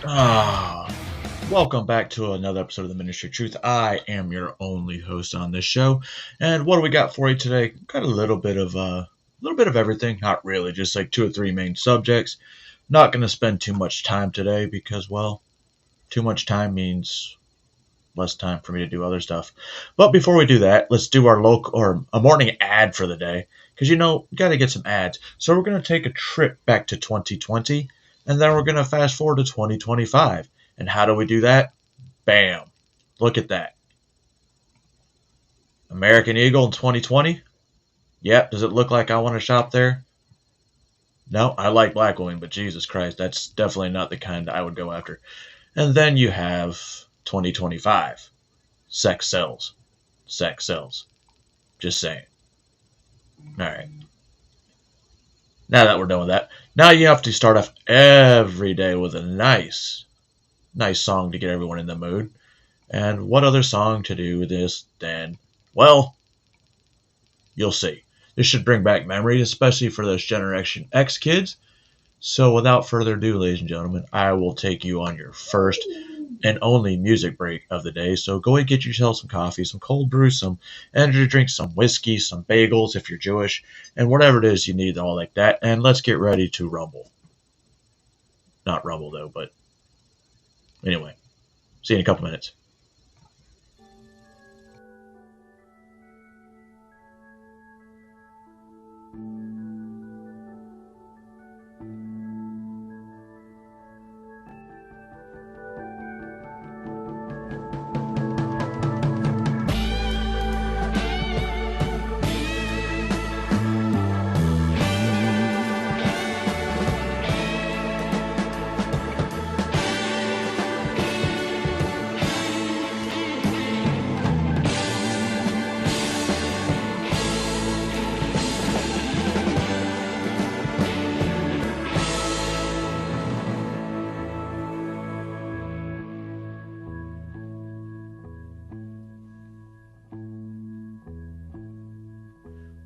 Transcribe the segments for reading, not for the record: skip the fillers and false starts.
Ah, welcome back to another episode of the Ministry of Truth. I am your only host on this show, and what do we got for you today? Got a little bit of everything. Not really, just like two or three main subjects. Not going to spend too much time today because, well, too much time means less time for me to do other stuff. But before we do that, let's do our local or a morning ad for the day because we got to get some ads. So we're going to take a trip back to 2020, and then we're going to fast forward to 2025. And how do we do that? Bam! Look at that. American Eagle in 2020. Yep. Does it look like I want to shop there? No, I like Blackwing, but Jesus Christ, that's definitely not the kind I would go after. And then you have 2025. Sex sells. Sex sells. Just saying. All right. Now that we're done with that, now you have to start off every day with a nice song to get everyone in the mood. And what other song to do this than, well, you'll see. This should bring back memories, especially for those Generation X kids. So without further ado, ladies and gentlemen, I will take you on your first and only music break of the day. So go and get yourself some coffee, some cold brew, some energy drinks, some whiskey, some bagels if you're Jewish, and whatever it is you need, all like that. And let's get ready to rumble. Not rumble though, but anyway. See you in a couple minutes.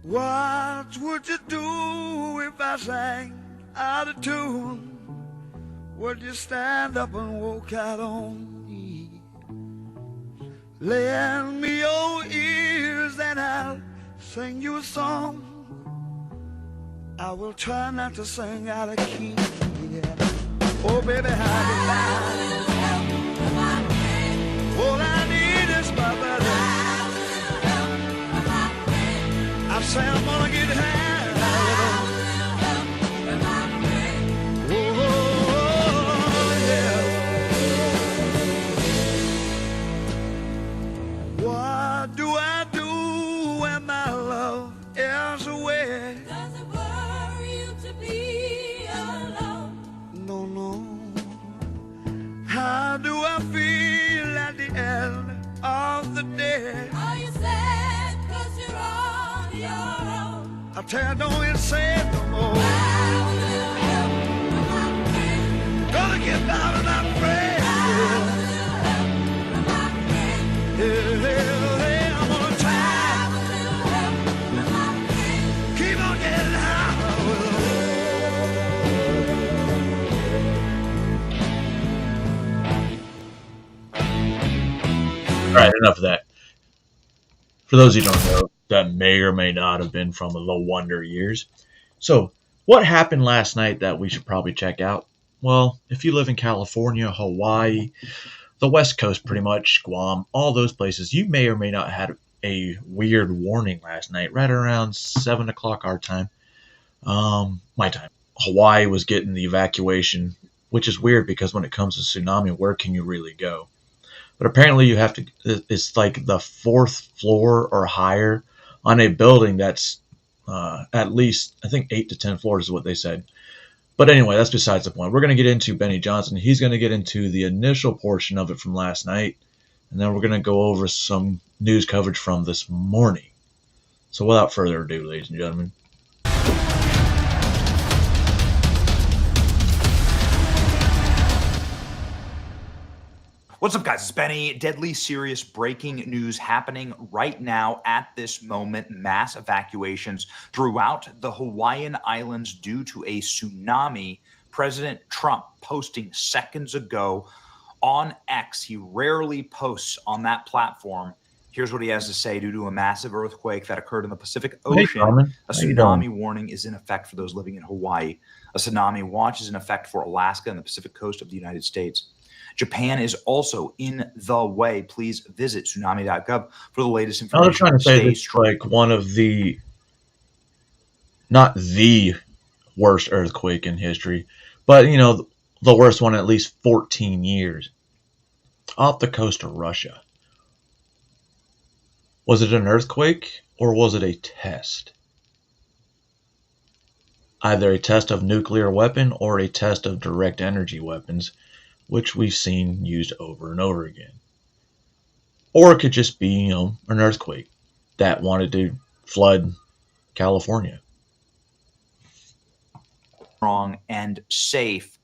What would you do if I sang out of tune? Would you stand up and walk out on me? Lend me your ears and I'll sing you a song. I will try not to sing out of key. Yeah. Oh, baby, how do you all I need is my buddy. I say I'm gonna get high. Oh, yeah. What do I do when my love is away? Does it worry you to be alone? No, no. How do I feel at the end of the day? Are you sad 'cause you're on your own? I tell you, don't even say it no more. How will you help my friend? Gonna get down and I'm praying. How will you help my friend? Yeah, I'm gonna try. How will you help my friend? Keep on getting high. All right, enough of that. For those who don't know, that may or may not have been from the Wonder Years. So, what happened last night that we should probably check out? Well, if you live in California, Hawaii, the West Coast pretty much, Guam, all those places, you may or may not have had a weird warning last night, right around 7 o'clock our time, my time. Hawaii was getting the evacuation, which is weird because when it comes to tsunami, where can you really go? But apparently you have to, it's like the fourth floor or higher on a building that's at least, I think, 8 to 10 floors is what they said. But anyway, that's besides the point. We're going to get into Benny Johnson. He's going to get into the initial portion of it from last night, and then we're going to go over some news coverage from this morning. So without further ado, ladies and gentlemen, What's up, guys? It's Benny. Deadly serious breaking news happening right now at this moment. Mass evacuations throughout the Hawaiian Islands due to a tsunami President Trump posting seconds ago on X. He rarely posts on that platform. Here's what he has to say. Due to a massive earthquake that occurred in the Pacific Ocean, a tsunami warning is in effect for those living in Hawaii. A tsunami watch is in effect for Alaska and the Pacific coast of the United States. Japan is also in the way. Please visit tsunami.gov for the latest information. I was trying to say this is like one of the, not the worst earthquake in history, but, you know, the worst one in at least 14 years. Off the coast of Russia. Was it an earthquake or was it a test? Either a test of nuclear weapon or a test of direct energy weapons, which we've seen used over and over again. Or it could just be, you know, an earthquake that wanted to flood California. Strong and safe.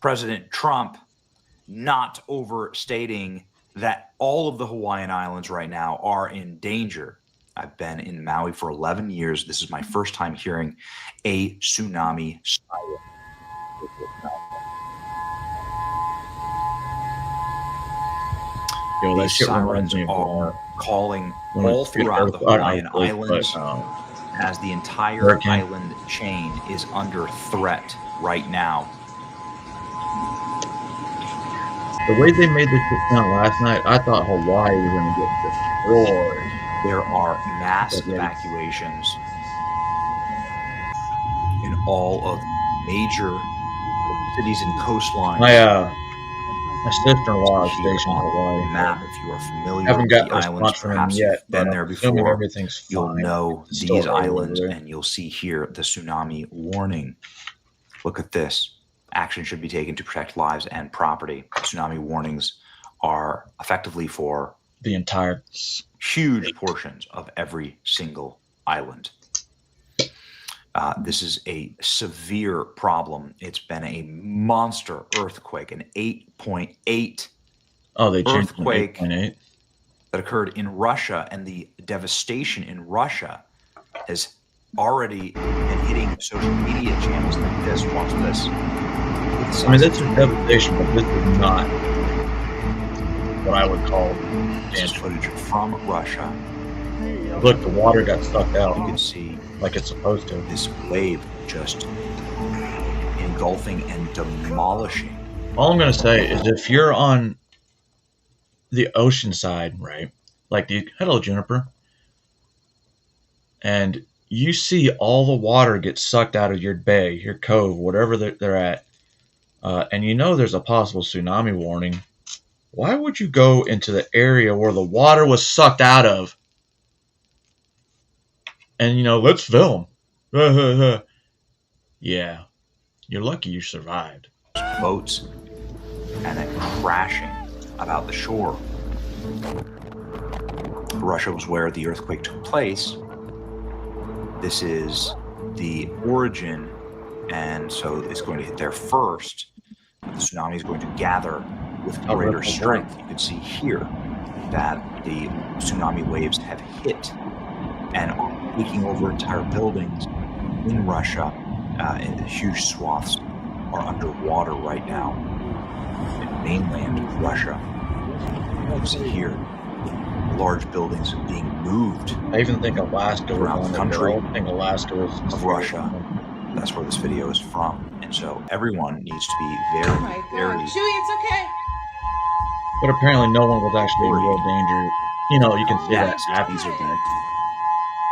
President Trump not overstating that all of the Hawaiian Islands right now are in danger. I've been in Maui for 11 years. This is my first time hearing a tsunami siren. These sirens are calling all throughout the Hawaiian Islands as the entire island chain is under threat right now. The way they made this sound last night, I thought Hawaii was going to get destroyed. There are mass evacuations in all of major cities and coastlines. My sister-in-law is stationed in Hawaii. Map, if you are familiar haven't with got the islands, perhaps yet, you've been there before, everything's you'll fine. know these islands, and you'll see here the tsunami warning. Look at this. Action should be taken to protect lives and property. Tsunami warnings are effectively for the entire huge portions of every single island. This is a severe problem. It's been a monster earthquake, an 8.8 earthquake that occurred in Russia, and the devastation in Russia has already been hitting social media channels like this. Watch this. I mean, that's a devastation, but this is not what I would call damage. Footage from Russia. Look, the water got sucked out. You can see, like it's supposed to. This wave just engulfing and demolishing. All I'm going to say is if you're on the ocean side, right, like hello, Juniper, and you see all the water get sucked out of your bay, your cove, whatever they're at, and you know there's a possible tsunami warning, why would you go into the area where the water was sucked out of and, you know, let's film? Yeah, you're lucky you survived. Boats and then crashing about the shore. Russia was where the earthquake took place. This is the origin, and so it's going to hit there first. The tsunami is going to gather with greater strength. You can see here that the tsunami waves have hit and are taking over entire buildings in Russia. And huge swaths are underwater right now in mainland Russia. You can see here large buildings being moved. I even think Alaska around the country. I think Alaska was of Russia. That's where this video is from, and so everyone needs to be very, very. Chewy, it's okay. But apparently, no one was actually in real danger. You know, you can see that. These are the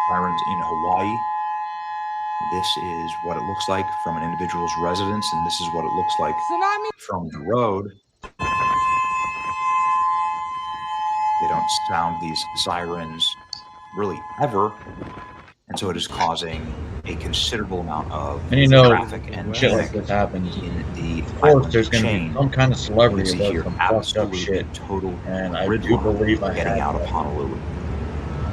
sirens in Hawaii. This is what it looks like from an individual's residence, and this is what it looks like from the road. They don't sound these sirens really ever, and so it is causing a considerable amount of traffic and shit like this happens. In the of course, there's going to be some kind of celebrity that does some fucked up shit, total and I do believe I getting out of Honolulu.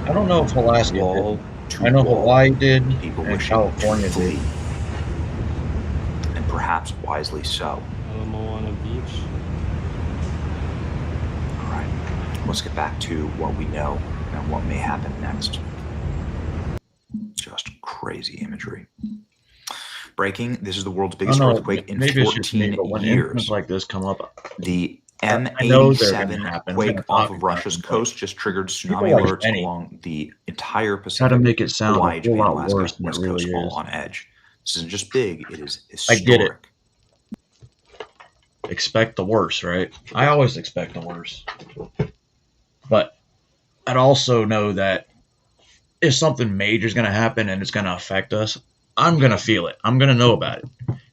I don't know if Alaska did. I know Hawaii did, and California did. And perhaps wisely so. Moana Beach. All right, let's get back to what we know and what may happen next. Just crazy imagery. Breaking, this is the world's I don't biggest know. earthquake in Maybe it's just me, 14 but when incidents years. like this come up, The I know they're going to M87 happen. I'm going quake to off talk of about Russia's them, but coast just triggered people tsunami like alerts Benny along the entire try to Pacific, make it sound a Hawaii, whole Japan, lot Alaska, worse than it West really Coast, all is. on edge. This isn't just big, it is I get it. historic. Expect the worst, right? I always expect the worst. But I'd also know that if something major is going to happen and it's going to affect us, I'm going to feel it. I'm going to know about it.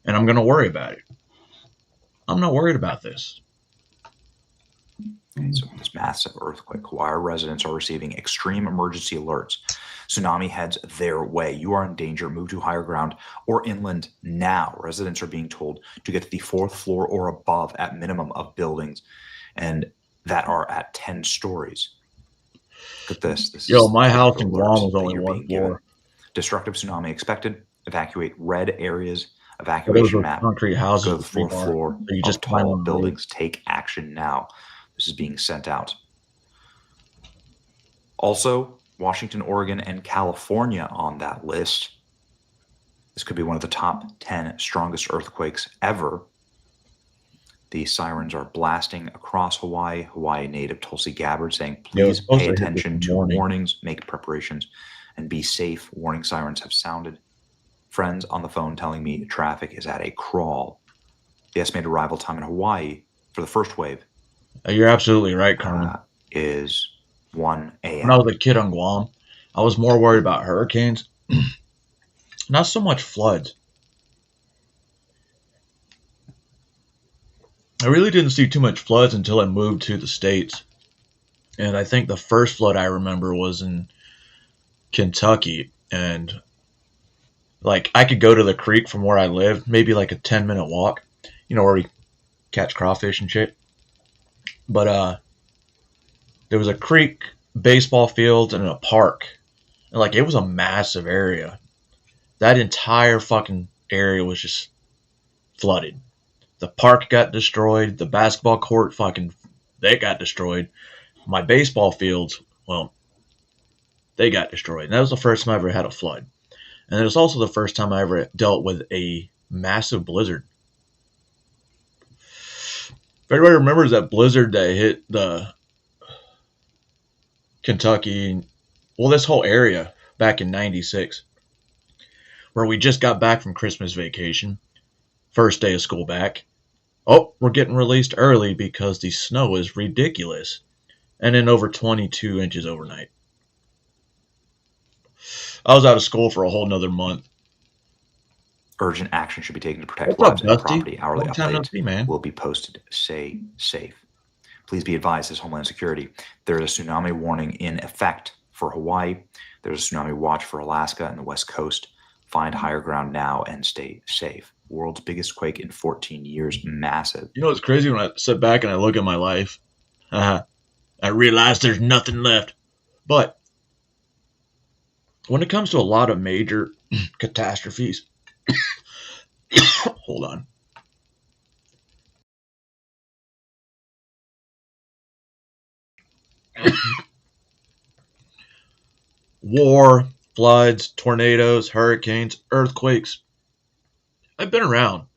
And I'm going to worry about it. I'm not worried about this. Okay, so this massive earthquake, Hawaii residents are receiving extreme emergency alerts. Tsunami heads their way. You are in danger. Move to higher ground or inland now. Residents are being told to get to the 4th floor or above at minimum of buildings and that are at 10 stories. Look at this. This Yo, is my the type house of in alert Guam was that only you're one being given. floor. Destructive tsunami expected. Evacuate red areas. But those Evacuation were map. concrete houses Go to with the 4th rebar. floor So you of just climb tall on the roof. buildings. Take action now. This is being sent out. Also, Washington, Oregon, and California on that list. This could be one of the top 10 strongest earthquakes ever. The sirens are blasting across Hawaii. Hawaii native Tulsi Gabbard saying, please pay attention to warnings, make preparations, and be safe. Warning sirens have sounded. Friends on the phone telling me traffic is at a crawl. The estimated arrival time in Hawaii for the first wave You're absolutely right, Carmen. is 1 a.m. When I was a kid on Guam, I was more worried about hurricanes, not so much floods. I really didn't see too much floods until I moved to the States. And I think the first flood I remember was in Kentucky. And like I could go to the creek from where I lived, maybe like a 10-minute walk, where we catch crawfish and shit. But there was a creek, baseball fields, and a park. And like it was a massive area. That entire fucking area was just flooded. The park got destroyed. The basketball court they got destroyed. My baseball fields, well, they got destroyed. And that was the first time I ever had a flood. And it was also the first time I ever dealt with a massive blizzard. If everybody remembers that blizzard that hit the Kentucky, well, this whole area back in '96, where we just got back from Christmas vacation, first day of school back. Oh, we're getting released early because the snow is ridiculous. And then over 22 inches overnight. I was out of school for a whole nother month. Urgent action should be taken to protect What's lives up, and Dusty? property. Hourly Long time no update see, man. will be posted. Stay safe. Please be advised, as Homeland Security, there is a tsunami warning in effect for Hawaii. There's a tsunami watch for Alaska and the West Coast. Find higher ground now and stay safe. World's biggest quake in 14 years. Massive. You know what's crazy? When I sit back and I look at my life, I realize there's nothing left. But when it comes to a lot of major catastrophes, hold on. War, floods, tornadoes, hurricanes, earthquakes. I've been around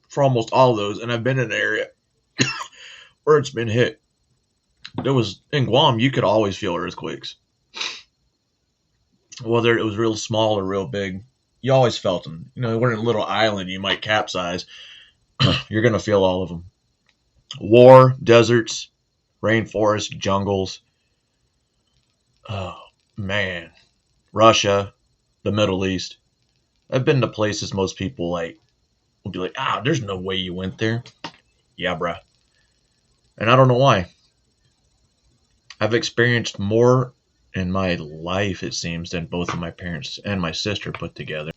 for almost all of those, and I've been in an area where it's been hit. There was in Guam, you could always feel earthquakes. Whether it was real small or real big, you always felt them. We're in a little island, you might capsize. You're going to feel all of them. War, deserts, rainforests, jungles. Oh, man. Russia, the Middle East. I've been to places most people will be like, there's no way you went there. Yeah, bruh. And I don't know why. I've experienced more in my life, it seems, than both of my parents and my sister put together.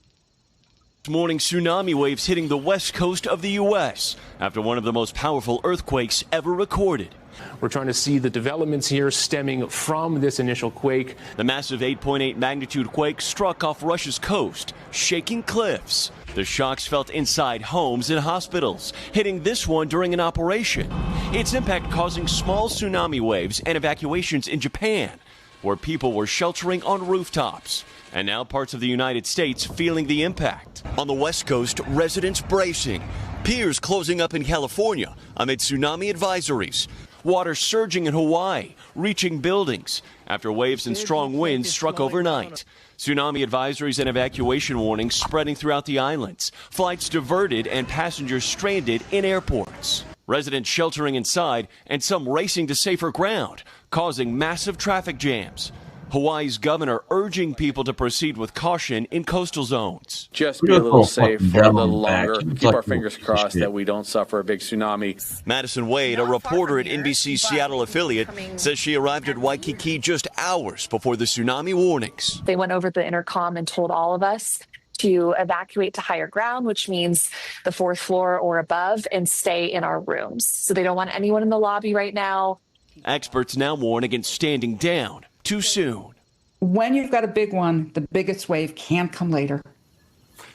Morning tsunami waves hitting the west coast of the U.S. after one of the most powerful earthquakes ever recorded. We're trying to see the developments here stemming from this initial quake. The massive 8.8 magnitude quake struck off Russia's coast, shaking cliffs. The shocks felt inside homes and hospitals, hitting this one during an operation. Its impact causing small tsunami waves and evacuations in Japan, where people were sheltering on rooftops. And now parts of the United States feeling the impact. On the West Coast, residents bracing. Piers closing up in California amid tsunami advisories. Water surging in Hawaii, reaching buildings after waves and strong winds struck overnight. Tsunami advisories and evacuation warnings spreading throughout the islands. Flights diverted and passengers stranded in airports. Residents sheltering inside and some racing to safer ground, causing massive traffic jams. Hawaii's governor urging people to proceed with caution in coastal zones. Just be a little safe for a little longer. Keep our fingers crossed that we don't suffer a big tsunami. Madison Wade, a reporter at NBC's Seattle affiliate, says she arrived at Waikiki just hours before the tsunami warnings. They went over the intercom and told all of us to evacuate to higher ground, which means the fourth floor or above, and stay in our rooms. So they don't want anyone in the lobby right now. Experts now warn against standing down too soon. When you've got a big one, the biggest wave can come later.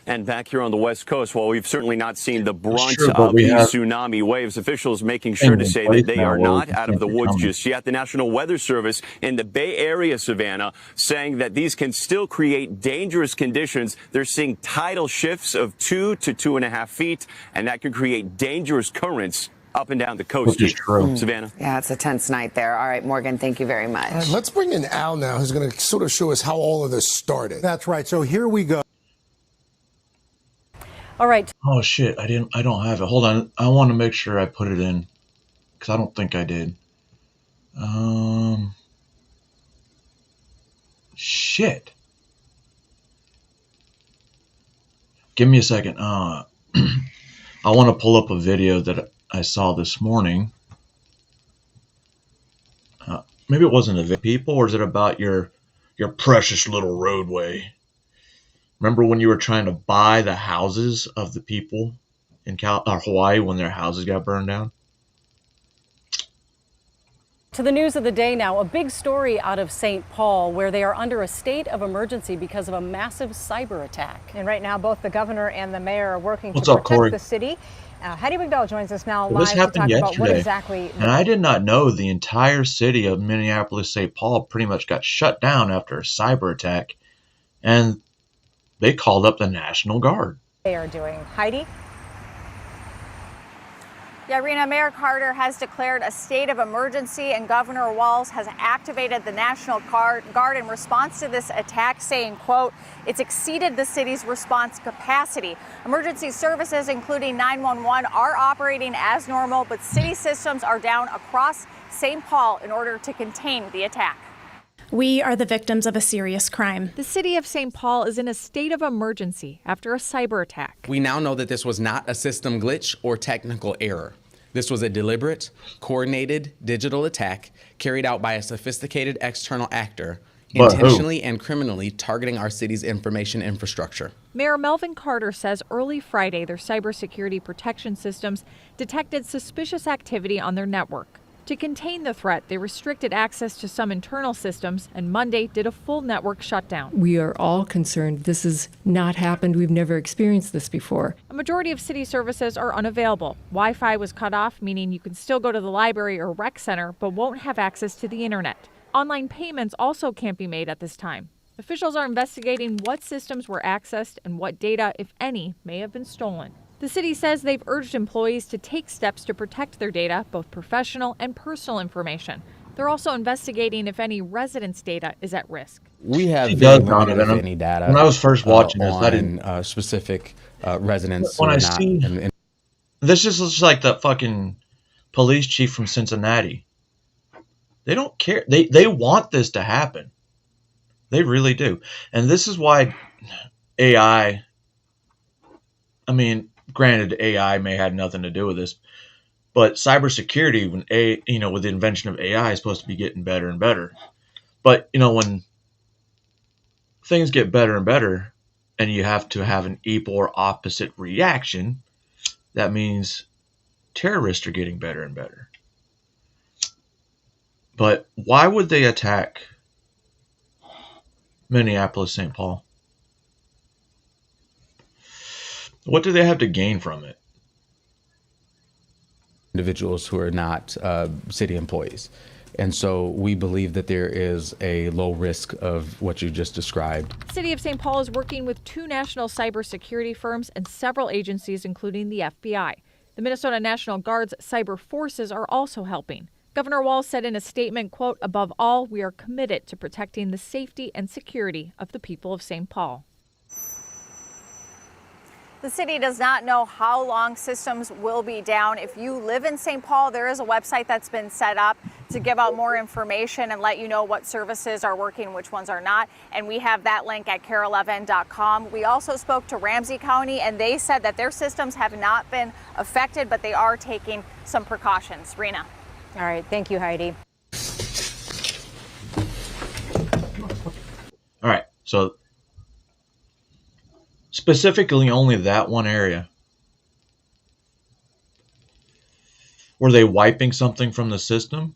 And back here on the West Coast, while we've certainly not seen the brunt Sure, of these tsunami waves, officials making sure to say that they are not out of the woods just yet. The National Weather Service in the Bay Area, Savannah, saying that these can still create dangerous conditions. They're seeing tidal shifts of 2 to 2.5 feet, and that can create dangerous currents up and down the coast. Which is true. Savannah? Yeah, it's a tense night there. All right, Morgan, thank you very much. All right, let's bring in Al now, who's going to sort of show us how all of this started. That's right. So here we go. All right. Oh shit, I don't have it. Hold on. I want to make sure I put it in, because I don't think I did. Shit. Give me a second. I want to pull up a video that I saw this morning. Maybe it wasn't a video, people, or is it about your precious little roadway? Remember when you were trying to buy the houses of the people in Hawaii when their houses got burned down? To the news of the day now, a big story out of St. Paul where they are under a state of emergency because of a massive cyber attack. And right now, both the governor and the mayor are working What's to up, protect Corey? the city. Hattie McDowell joins us now Well, live this to happened talk about what yesterday, exactly. and I did not know the entire city of Minneapolis-St. Paul pretty much got shut down after a cyber attack, and they called up the National Guard. They are doing. Heidi? Yeah, Rena, Mayor Carter has declared a state of emergency, and Governor Walz has activated the National Guard in response to this attack, saying, quote, it's exceeded the city's response capacity. Emergency services, including 911, are operating as normal, but city systems are down across St. Paul in order to contain the attack. We are the victims of a serious crime. The city of St. Paul is in a state of emergency after a cyber attack. We now know that this was not a system glitch or technical error. This was a deliberate, coordinated digital attack carried out by a sophisticated external actor, intentionally and criminally targeting our city's information infrastructure. Mayor Melvin Carter says early Friday their cybersecurity protection systems detected suspicious activity on their network. To contain the threat, they restricted access to some internal systems and Monday did a full network shutdown. We are all concerned. This has not happened. We've never experienced this before. A majority of city services are unavailable. Wi-Fi was cut off, meaning you can still go to the library or rec center, but won't have access to the internet. Online payments also can't be made at this time. Officials are investigating what systems were accessed and what data, if any, may have been stolen. The city says they've urged employees to take steps to protect their data, both professional and personal information. They're also investigating if any residents' data is at risk. We have any data. When I was first watching this, I didn't specific residents. When I see this is just like the fucking police chief from Cincinnati. They don't care. They want this to happen. They really do. And this is why AI. I mean, granted, AI may have nothing to do with this, but cybersecurity, with the invention of AI, is supposed to be getting better and better. But when things get better and better, and you have to have an equal or opposite reaction, that means terrorists are getting better and better. But why would they attack Minneapolis, St. Paul? What do they have to gain from it? Individuals who are not city employees. And so we believe that there is a low risk of what you just described. City of St. Paul is working with 2 national cybersecurity firms and several agencies, including the FBI. The Minnesota National Guard's cyber forces are also helping. Governor Walz said in a statement, quote, "Above all, we are committed to protecting the safety and security of the people of St. Paul." The city does not know how long systems will be down. If you live in St. Paul, there is a website that's been set up to give out more information and let you know what services are working, which ones are not. And we have that link at care11.com. We also spoke to Ramsey County, and they said that their systems have not been affected, but they are taking some precautions. Rena. All right. Thank you, Heidi. All right. So specifically only that one area. Were they wiping something from the system?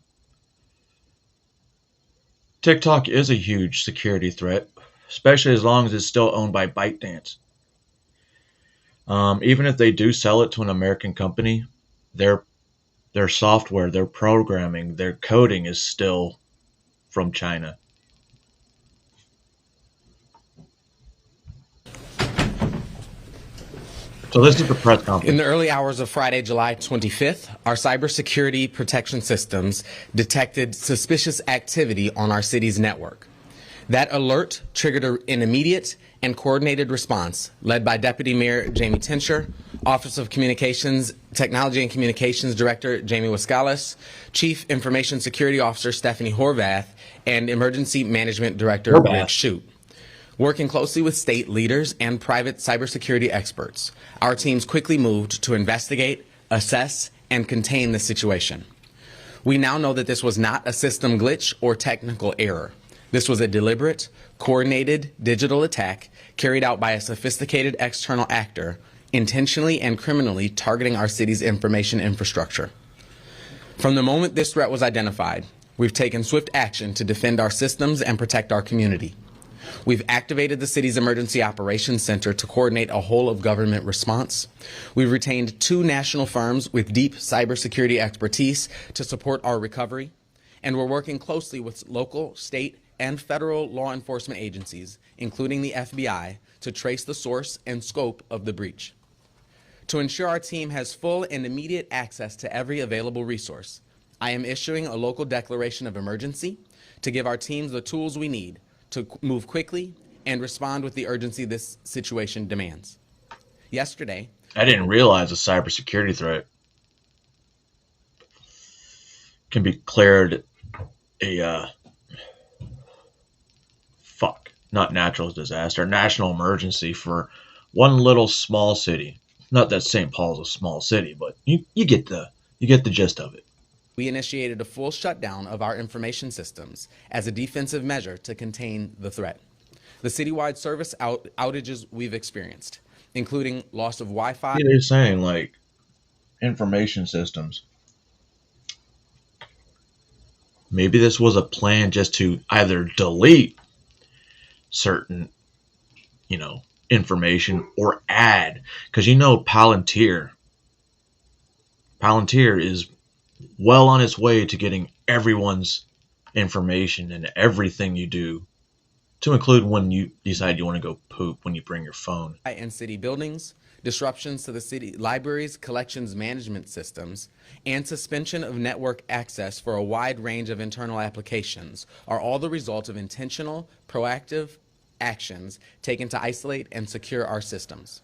TikTok is a huge security threat, especially as long as it's still owned by ByteDance. Even if they do sell it to an American company, their software, their programming, their coding is still from China. So this is the press conference. In the early hours of Friday, July 25th, our cybersecurity protection systems detected suspicious activity on our city's network. That alert triggered an immediate and coordinated response led by Deputy Mayor Jamie Tincher, Office of Communications, Technology and Communications Director Jamie Wascalis, Chief Information Security Officer Stephanie Horvath, and Emergency Management Director Rick Shute. Working closely with state leaders and private cybersecurity experts, our teams quickly moved to investigate, assess, and contain the situation. We now know that this was not a system glitch or technical error. This was a deliberate, coordinated digital attack carried out by a sophisticated external actor, intentionally and criminally targeting our city's information infrastructure. From the moment this threat was identified, we've taken swift action to defend our systems and protect our community. We've activated the city's Emergency Operations Center to coordinate a whole-of-government response. We've retained 2 national firms with deep cybersecurity expertise to support our recovery. And we're working closely with local, state, and federal law enforcement agencies, including the FBI, to trace the source and scope of the breach. To ensure our team has full and immediate access to every available resource, I am issuing a local declaration of emergency to give our teams the tools we need to move quickly and respond with the urgency this situation demands. Yesterday, I didn't realize a cybersecurity threat can be declared a not natural disaster, national emergency for one little small city. Not that St. Paul's a small city, but you get the gist of it. We initiated a full shutdown of our information systems as a defensive measure to contain the threat. The citywide service outages we've experienced, including loss of Wi-Fi. They're saying, like, information systems. Maybe this was a plan just to either delete certain, information or add. Because Palantir is well on its way to getting everyone's information and everything you do, to include when you decide you want to go poop when you bring your phone. And city buildings, disruptions to the city libraries, collections management systems, and suspension of network access for a wide range of internal applications are all the result of intentional, proactive actions taken to isolate and secure our systems.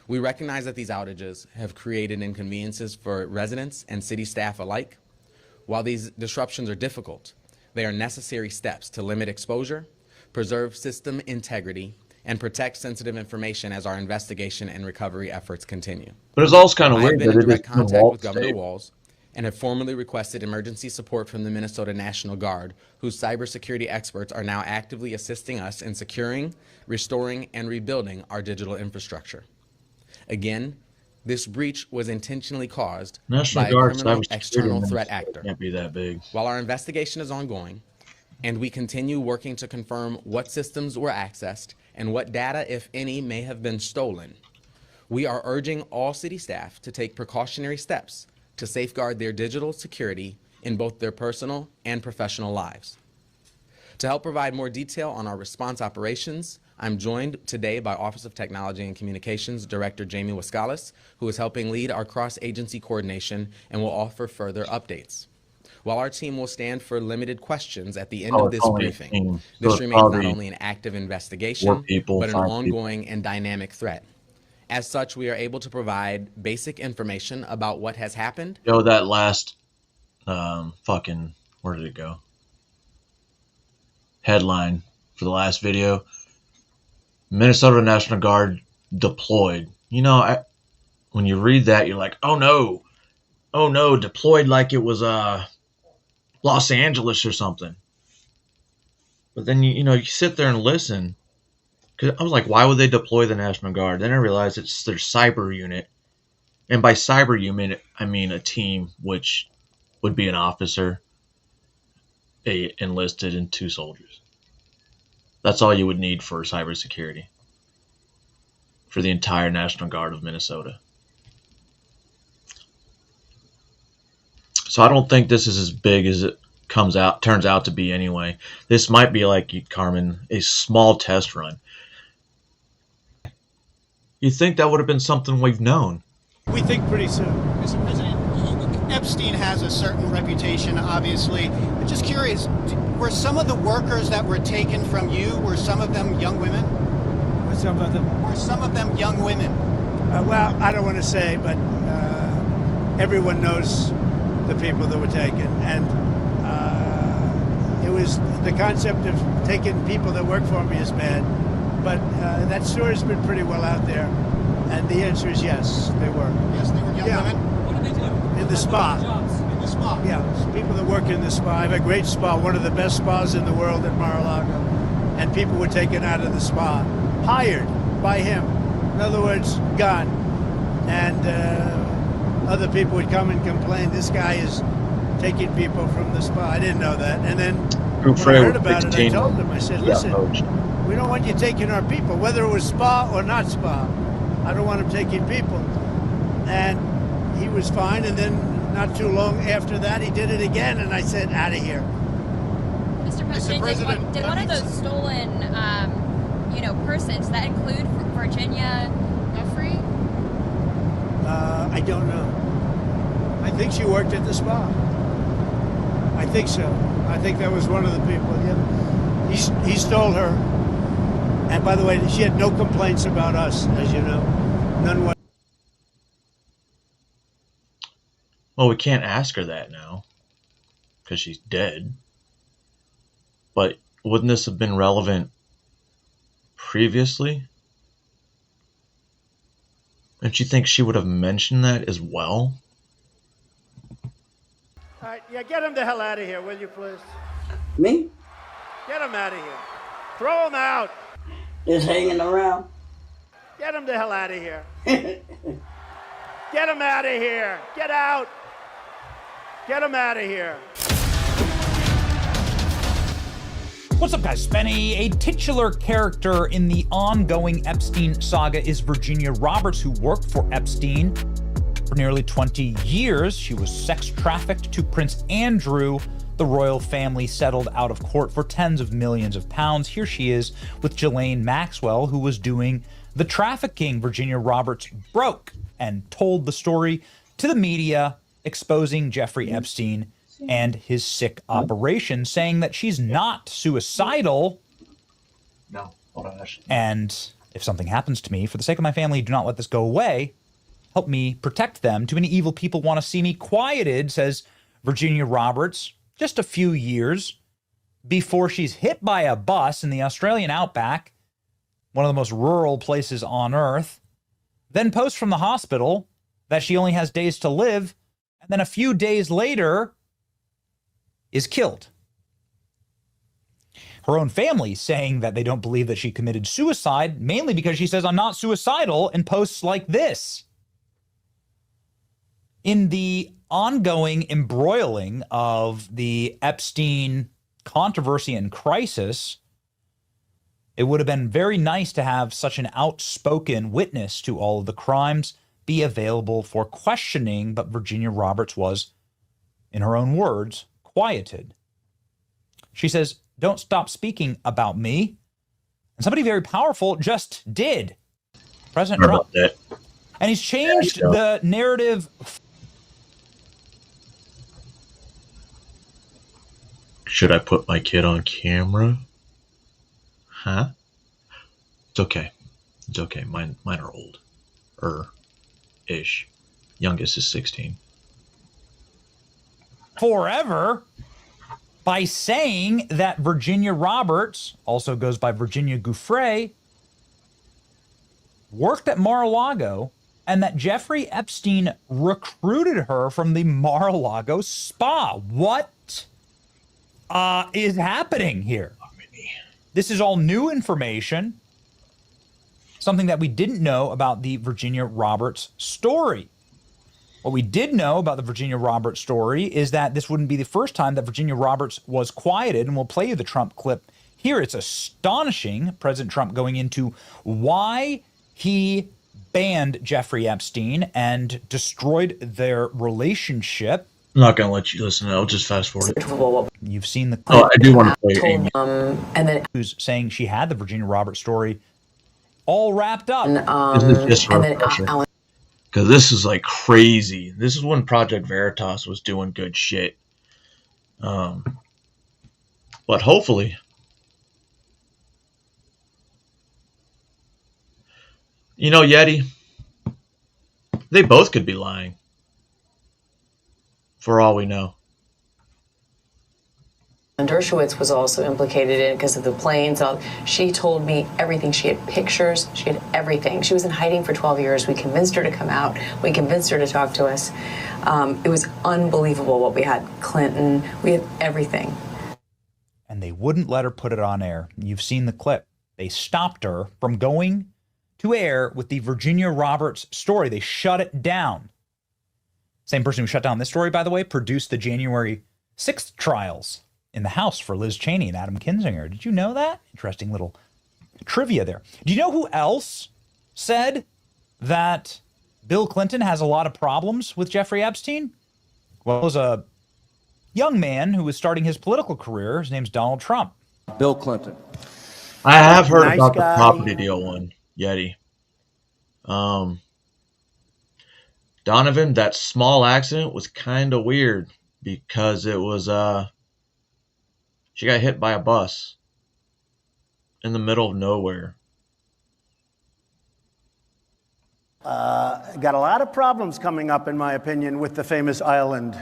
We recognize that these outages have created inconveniences for residents and city staff alike. While these disruptions are difficult, they are necessary steps to limit exposure, preserve system integrity, and protect sensitive information as our investigation and recovery efforts continue. But it's also kind of weird that I've been in direct it is contact with Governor Walz and have formally requested emergency support from the Minnesota National Guard, whose cybersecurity experts are now actively assisting us in securing, restoring, and rebuilding our digital infrastructure. Again, this breach was intentionally caused by a criminal external threat actor. Can't be that big. While our investigation is ongoing, and we continue working to confirm what systems were accessed and what data, if any, may have been stolen, we are urging all city staff to take precautionary steps to safeguard their digital security in both their personal and professional lives. To help provide more detail on our response operations, I'm joined today by Office of Technology and Communications Director Jamie Wascalis, who is helping lead our cross-agency coordination and will offer further updates. While our team will stand for limited questions at the end of this briefing, this remains not only an active investigation, but an ongoing and dynamic threat. As such, we are able to provide basic information about what has happened. Yo, that last where did it go? Headline for the last video. Minnesota National Guard deployed. You know, when you read that, you're like, oh no, deployed like it was Los Angeles or something. But then you sit there and listen. Cause I was like, why would they deploy the National Guard? Then I realized it's their cyber unit. And by cyber unit, I mean a team which would be an officer, a enlisted, and 2 soldiers. That's all you would need for cybersecurity for the entire National Guard of Minnesota. So I don't think this is as big as it turns out to be anyway. This might be, like Carmen, a small test run. You'd think that would have been something we've known. We think pretty soon. Mr. President, Epstein has a certain reputation, obviously. But just curious, were some of the workers that were taken from you, were some of them young women? Were some of them young women? Well, I don't want to say, but everyone knows the people that were taken. And it was the concept of taking people that work for me is bad. But that story's been pretty well out there. And the answer is yes, they were. Yes, they were young women? What did they do? In the spa. In the spa? Yeah, people that work in the spa. I have a great spa, one of the best spas in the world at Mar-a-Lago. And people were taken out of the spa, hired by him. In other words, gone. And other people would come and complain, this guy is taking people from the spa. I didn't know that. And then when I heard about it, I told him, I said, listen, we don't want you taking our people, whether it was spa or not spa. I don't want him taking people. And he was fine, and then not too long after that, he did it again, and I said, out of here. Mr. President, did one of those stolen, persons, that include Virginia Jeffrey? I don't know. I think she worked at the spa. I think so. I think that was one of the people. Yeah. He stole her. And by the way, she had no complaints about us, as you know. None whatsoever. Well, we can't ask her that now because she's dead. But wouldn't this have been relevant previously? Don't you think she would have mentioned that as well? All right, yeah, get him the hell out of here, will you, please? Me? Get him out of here. Throw him out. Just hanging around. Get him the hell out of here. Get him out of here. Get out. Get him out of here. What's up, guys? Spenny. A titular character in the ongoing Epstein saga is Virginia Roberts, who worked for Epstein for nearly 20 years. She was sex trafficked to Prince Andrew. The royal family settled out of court for tens of millions of pounds. Here she is with Ghislaine Maxwell, who was doing the trafficking. Virginia Roberts broke and told the story to the media, exposing Jeffrey Epstein and his sick operation, saying that she's not suicidal. No, hold on. And if something happens to me, for the sake of my family, do not let this go away. Help me protect them. Too many evil people want to see me quieted, says Virginia Roberts, just a few years before she's hit by a bus in the Australian outback, one of the most rural places on earth, then posts from the hospital that she only has days to live, and then a few days later is killed. Her own family saying that they don't believe that she committed suicide, mainly because she says, I'm not suicidal, and posts like this. In the ongoing embroiling of the Epstein controversy and crisis, it would have been very nice to have such an outspoken witness to all of the crimes be available for questioning, but Virginia Roberts was in her own words, quieted. She says, "Don't stop speaking about me." And somebody very powerful just did. President Trump. And he's changed the narrative. Should I put my kid on camera? Huh? It's okay. It's okay. Mine are old. Ish. Youngest is 16. Forever by saying that Virginia Roberts, also goes by Virginia Giuffre, worked at Mar-a-Lago and that Jeffrey Epstein recruited her from the Mar-a-Lago spa. What is happening here? This is all new information, something that we didn't know about the Virginia Roberts story. What we did know about the Virginia Roberts story is that this wouldn't be the first time that Virginia Roberts was quieted, and we'll play you the Trump clip here. It's astonishing, President Trump going into why he banned Jeffrey Epstein and destroyed their relationship. I'm not going to let you listen. I'll just fast forward it. You've seen the clip. Oh, I do want to play Amy. And then who's saying she had the Virginia Roberts story all wrapped up. This is just because this is like crazy. This is when Project Veritas was doing good shit. But hopefully, you know, Yeti, they both could be lying. For all we know. And Dershowitz was also implicated in it because of the planes. She told me everything. She had pictures. She had everything. She was in hiding for 12 years. We convinced her to come out. We convinced her to talk to us. It was unbelievable what we had. Clinton. We had everything. And they wouldn't let her put it on air. You've seen the clip. They stopped her from going to air with the Virginia Roberts story. They shut it down. Same person who shut down this story, by the way, produced the January 6th trials in the House for Liz Cheney and Adam Kinzinger. Did you know that? Interesting little trivia there. Do you know who else said that Bill Clinton has a lot of problems with Jeffrey Epstein? Well, it was a young man who was starting his political career. His name's Donald Trump. Bill Clinton. I have heard about the property deal one, Yeti. Donovan, that small accident was kind of weird because it was, she got hit by a bus in the middle of nowhere. Got a lot of problems coming up, in my opinion, with the famous island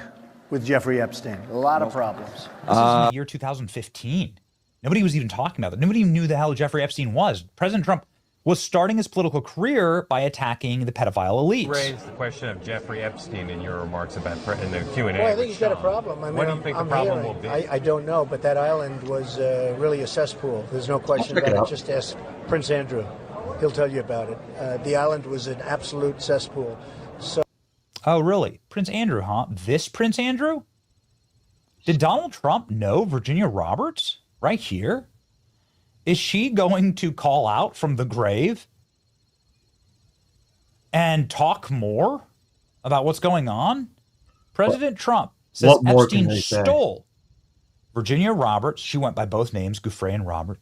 with Jeffrey Epstein. A lot of problems. This is in the year 2015. Nobody was even talking about that. Nobody even knew who the hell Jeffrey Epstein was. President Trump was starting his political career by attacking the pedophile elite. Raised the question of Jeffrey Epstein in your remarks about in the Q&A. Well, I think he's got a problem. I mean, what do you think the problem will be? I don't know, but that island was really a cesspool. There's no question about it. Just ask Prince Andrew. He'll tell you about it. The island was an absolute cesspool. So. Oh, really? Prince Andrew, huh? This Prince Andrew? Did Donald Trump know Virginia Roberts right here? Is she going to call out from the grave and talk more about what's going on? President Trump says Epstein stole Virginia Roberts. She went by both names, Giuffre and Robert.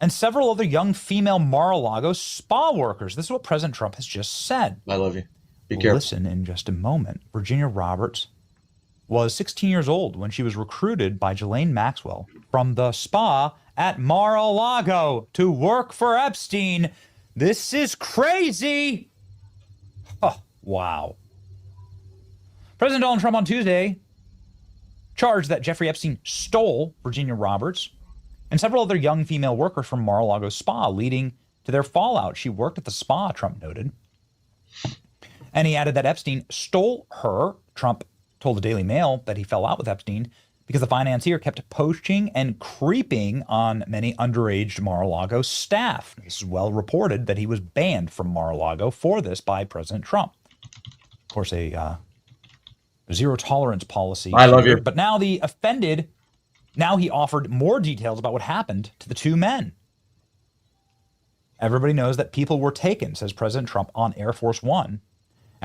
And several other young female Mar-a-Lago spa workers. This is what President Trump has just said. I love you. Be careful. Listen in just a moment. Virginia Roberts was 16 years old when she was recruited by Ghislaine Maxwell from the spa at Mar-a-Lago to work for Epstein. This is crazy. Oh, wow. President Donald Trump on Tuesday charged that Jeffrey Epstein stole Virginia Roberts and several other young female workers from Mar-a-Lago spa, leading to their fallout. She worked at the spa, Trump noted. And he added that Epstein stole her. Trump told the Daily Mail that he fell out with Epstein because the financier kept poaching and creeping on many underage Mar-a-Lago staff. This is well reported that he was banned from Mar-a-Lago for this by President Trump. Of course, a zero tolerance policy. I love you. But now he offered more details about what happened to the two men. Everybody knows that people were taken, says President Trump, on Air Force One.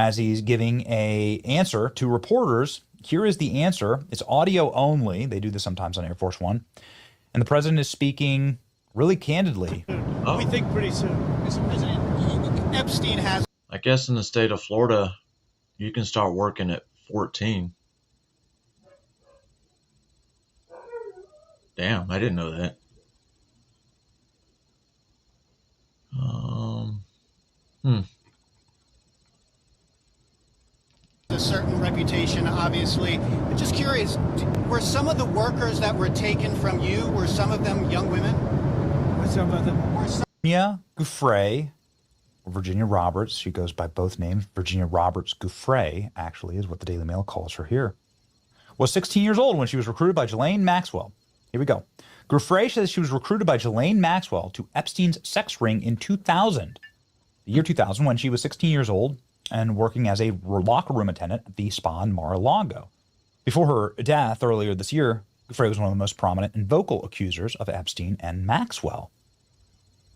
as he's giving a answer to reporters. Here is the answer. It's audio only. They do this sometimes on Air Force One. And the president is speaking really candidly. We think pretty soon. Mr. President, Epstein has. I guess in the state of Florida, you can start working at 14. Damn, I didn't know that. A certain reputation, obviously. But just curious, were some of the workers that were taken from you, were some of them young women? Some of them. Virginia Giuffre, or Virginia Roberts, she goes by both names. Virginia Roberts Giuffre, actually, is what the Daily Mail calls her here, was 16 years old when she was recruited by Ghislaine Maxwell. Here we go. Giuffre says she was recruited by Ghislaine Maxwell to Epstein's sex ring in 2000, the year 2000, when she was 16 years old and working as a locker room attendant at the spa in Mar-a-Lago. Before her death earlier this year, Giuffre was one of the most prominent and vocal accusers of Epstein and Maxwell.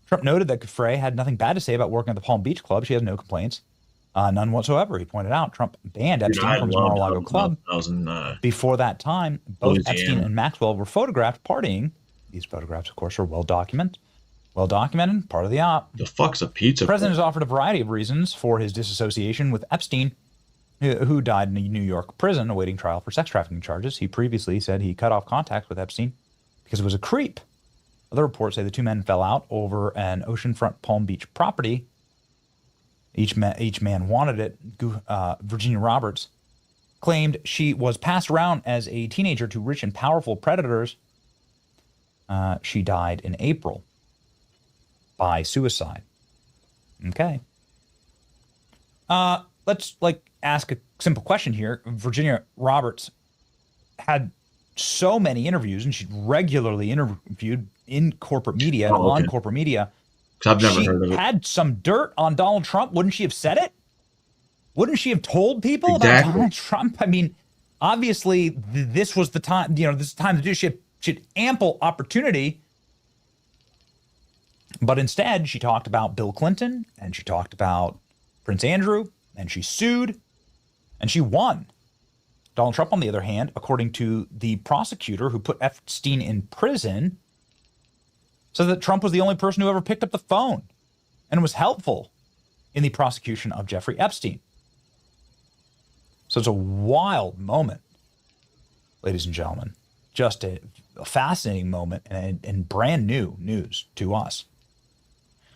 Trump noted that Giuffre had nothing bad to say about working at the Palm Beach Club. She has no complaints, none whatsoever. He pointed out Trump banned Epstein from his Mar-a-Lago club. Before that time, both Epstein and Maxwell were photographed partying. These photographs, of course, are well documented, part of the op. The fuck's a pizza? The president has offered a variety of reasons for his disassociation with Epstein, who died in a New York prison awaiting trial for sex trafficking charges. He previously said he cut off contact with Epstein because it was a creep. Other reports say the two men fell out over an oceanfront Palm Beach property. Each man wanted it. Virginia Roberts claimed she was passed around as a teenager to rich and powerful predators. She died in April by suicide. Okay. Let's ask a simple question here. Virginia Roberts had so many interviews, and she regularly interviewed in corporate media and on corporate media. I've never heard of it. Had some dirt on Donald Trump. Wouldn't she have said it? Wouldn't she have told people about Donald Trump? I mean, obviously, this was the time. This is the time to do. She had ample opportunity. But instead, she talked about Bill Clinton, and she talked about Prince Andrew, and she sued, and she won. Donald Trump, on the other hand, according to the prosecutor who put Epstein in prison, says that Trump was the only person who ever picked up the phone and was helpful in the prosecution of Jeffrey Epstein. So it's a wild moment, ladies and gentlemen. Just a fascinating moment and brand new news to us.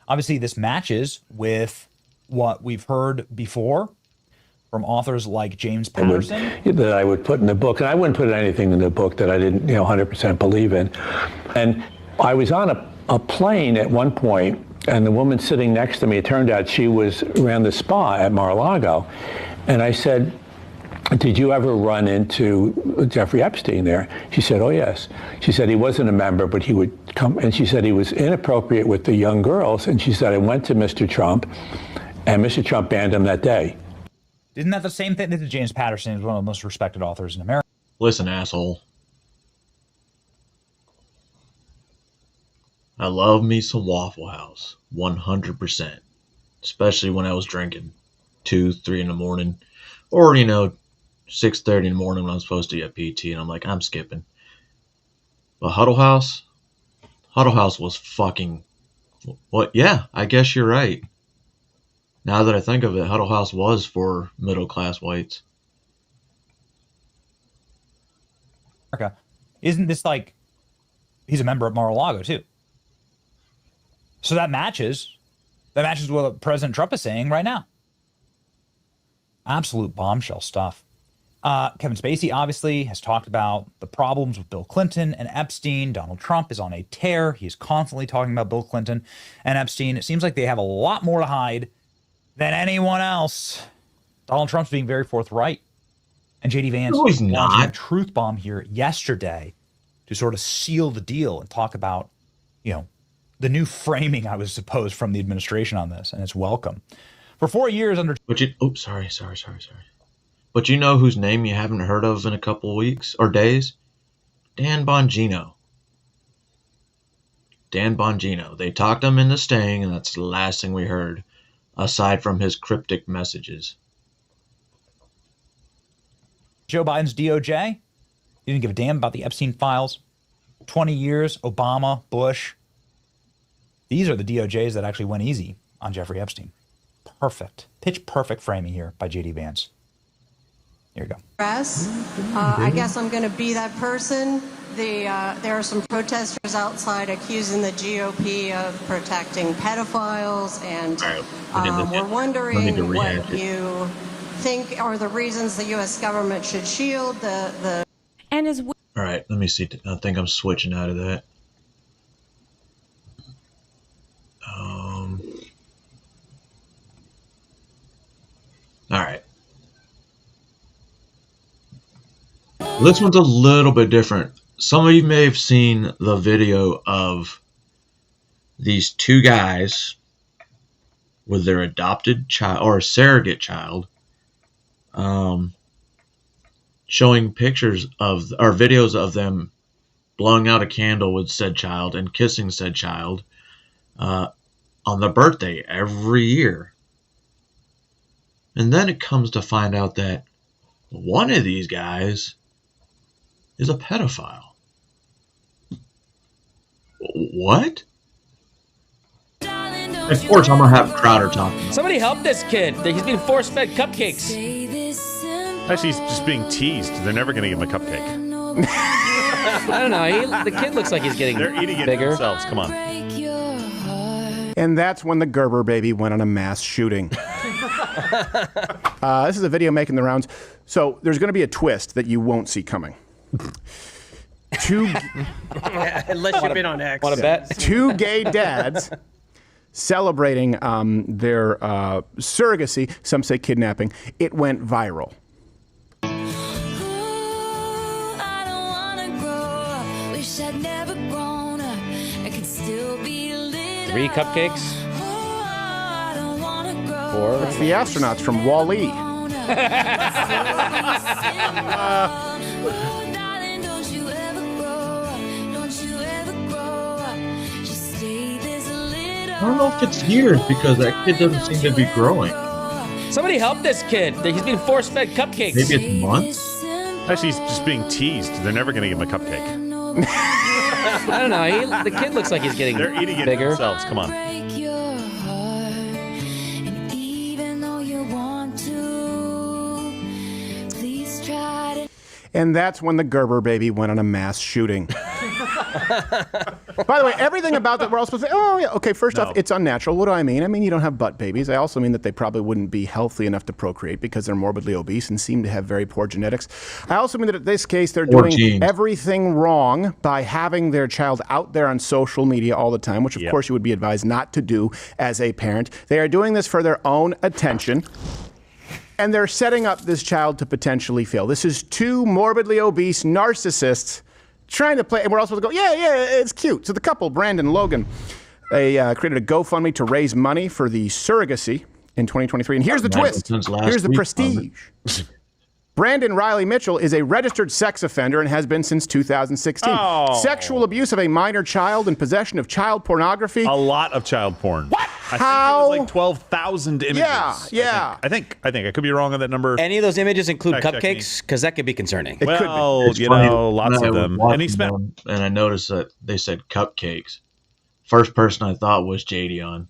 Obviously, this matches with what we've heard before from authors like James Patterson. That I would put in the book, and I wouldn't put anything in the book that I didn't 100% believe in. And I was on a plane at one point, and the woman sitting next to me, it turned out she ran the spa at Mar-a-Lago. And I said, "Did you ever run into Jeffrey Epstein there?" She said, "Oh, yes." She said he wasn't a member, but he would come. And she said he was inappropriate with the young girls. And she said, "I went to Mr. Trump, and Mr. Trump banned him that day." Isn't that the same thing? This is James Patterson, who's one of the most respected authors in America. Listen, asshole. I love me some Waffle House, 100%. Especially when I was drinking 2, 3 in the morning. Or, 6:30 in the morning when I'm supposed to get PT, and I'm like, I'm skipping. But Huddle House was fucking... What? Yeah, I guess you're right. Now that I think of it, Huddle House was for middle-class whites. Isn't this he's a member of Mar-a-Lago, too? So that matches what President Trump is saying right now. Absolute bombshell stuff. Kevin Spacey obviously has talked about the problems with Bill Clinton and Epstein. Donald Trump is on a tear. He's constantly talking about Bill Clinton and Epstein. It seems like they have a lot more to hide than anyone else. Donald Trump's being very forthright. And J.D. Vance launching a truth bomb here yesterday to sort of seal the deal and talk about, the new framing, I would suppose, from the administration on this. And it's welcome. For 4 years under... Sorry. But you know whose name you haven't heard of in a couple of weeks or days? Dan Bongino. Dan Bongino. They talked him into staying, and that's the last thing we heard, aside from his cryptic messages. Joe Biden's DOJ. He didn't give a damn about the Epstein files. 20 years, Obama, Bush. These are the DOJs that actually went easy on Jeffrey Epstein. Perfect. Pitch perfect framing here by J.D. Vance. Here you go. I guess I'm going to be that person. There are some protesters outside accusing the GOP of protecting pedophiles, and we're wondering what you think are the reasons the U.S. government should shield the And as All right, let me see. I think I'm switching out of that. All right. This one's a little bit different. Some of you may have seen the video of these two guys with their adopted child or surrogate child, showing pictures of or videos of them blowing out a candle with said child and kissing said child on their birthday every year. And then it comes to find out that one of these guys is a pedophile. What? Of course, I'm gonna have Crowder talking. Somebody help this kid. He's being force-fed cupcakes. Actually, he's just being teased. They're never going to give him a cupcake. I don't know. The kid looks like he's getting They're eating it bigger. themselves. Come on. And that's when the Gerber baby went on a mass shooting. This is a video making the rounds. So there's going to be a twist that you won't see coming. Unless you've been on X. Want to bet? Two gay dads celebrating their surrogacy, some say kidnapping. It went viral. 3 cupcakes. 4. It's the astronauts from Wall-E. I don't know if it's years because that kid doesn't seem to be growing. Somebody help this kid. He's being force-fed cupcakes. Maybe it's months? Actually, he's just being teased. They're never going to give him a cupcake. I don't know. The kid looks like he's getting They're eating it bigger. themselves. Come on. And that's when the Gerber baby went on a mass shooting. By the way, everything about that, we're all supposed to say, oh, yeah, okay, first off, it's unnatural. What do I mean? I mean, you don't have butt babies. I also mean that they probably wouldn't be healthy enough to procreate because they're morbidly obese and seem to have very poor genetics. I also mean that in this case, they're doing everything wrong by having their child out there on social media all the time, which, of course, you would be advised not to do as a parent. They are doing this for their own attention. And they're setting up this child to potentially fail. This is two morbidly obese narcissists trying to play, and we're all supposed to go, yeah, it's cute. So the couple, Brandon and Logan, they created a GoFundMe to raise money for the surrogacy in 2023. And here's the twist. Here's the prestige. Brandon Riley Mitchell is a registered sex offender and has been since 2016. Oh. Sexual abuse of a minor child and possession of child pornography. A lot of child porn. What? I think it was like 12,000 images. Yeah. I think I could be wrong on that number. Any of those images include cupcakes? Because that could be concerning. It could be. Lots of them. And he spent. And I noticed that they said cupcakes. First person I thought was JD.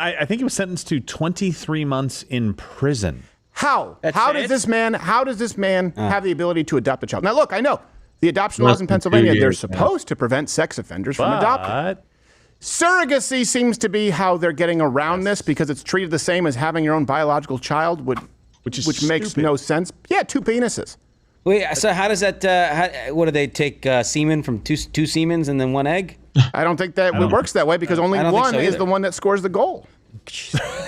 I think he was sentenced to 23 months in prison. How? How does this man have the ability to adopt a child? Now, look, I know the adoption laws in Pennsylvania, they're supposed to prevent sex offenders from adopting. Surrogacy seems to be how they're getting around this because it's treated the same as having your own biological child, which makes no sense. Yeah, 2 penises. Wait, so how does that, what do they take semen from two semens and then 1 egg? I don't think that it works that way because only one is the one that scores the goal.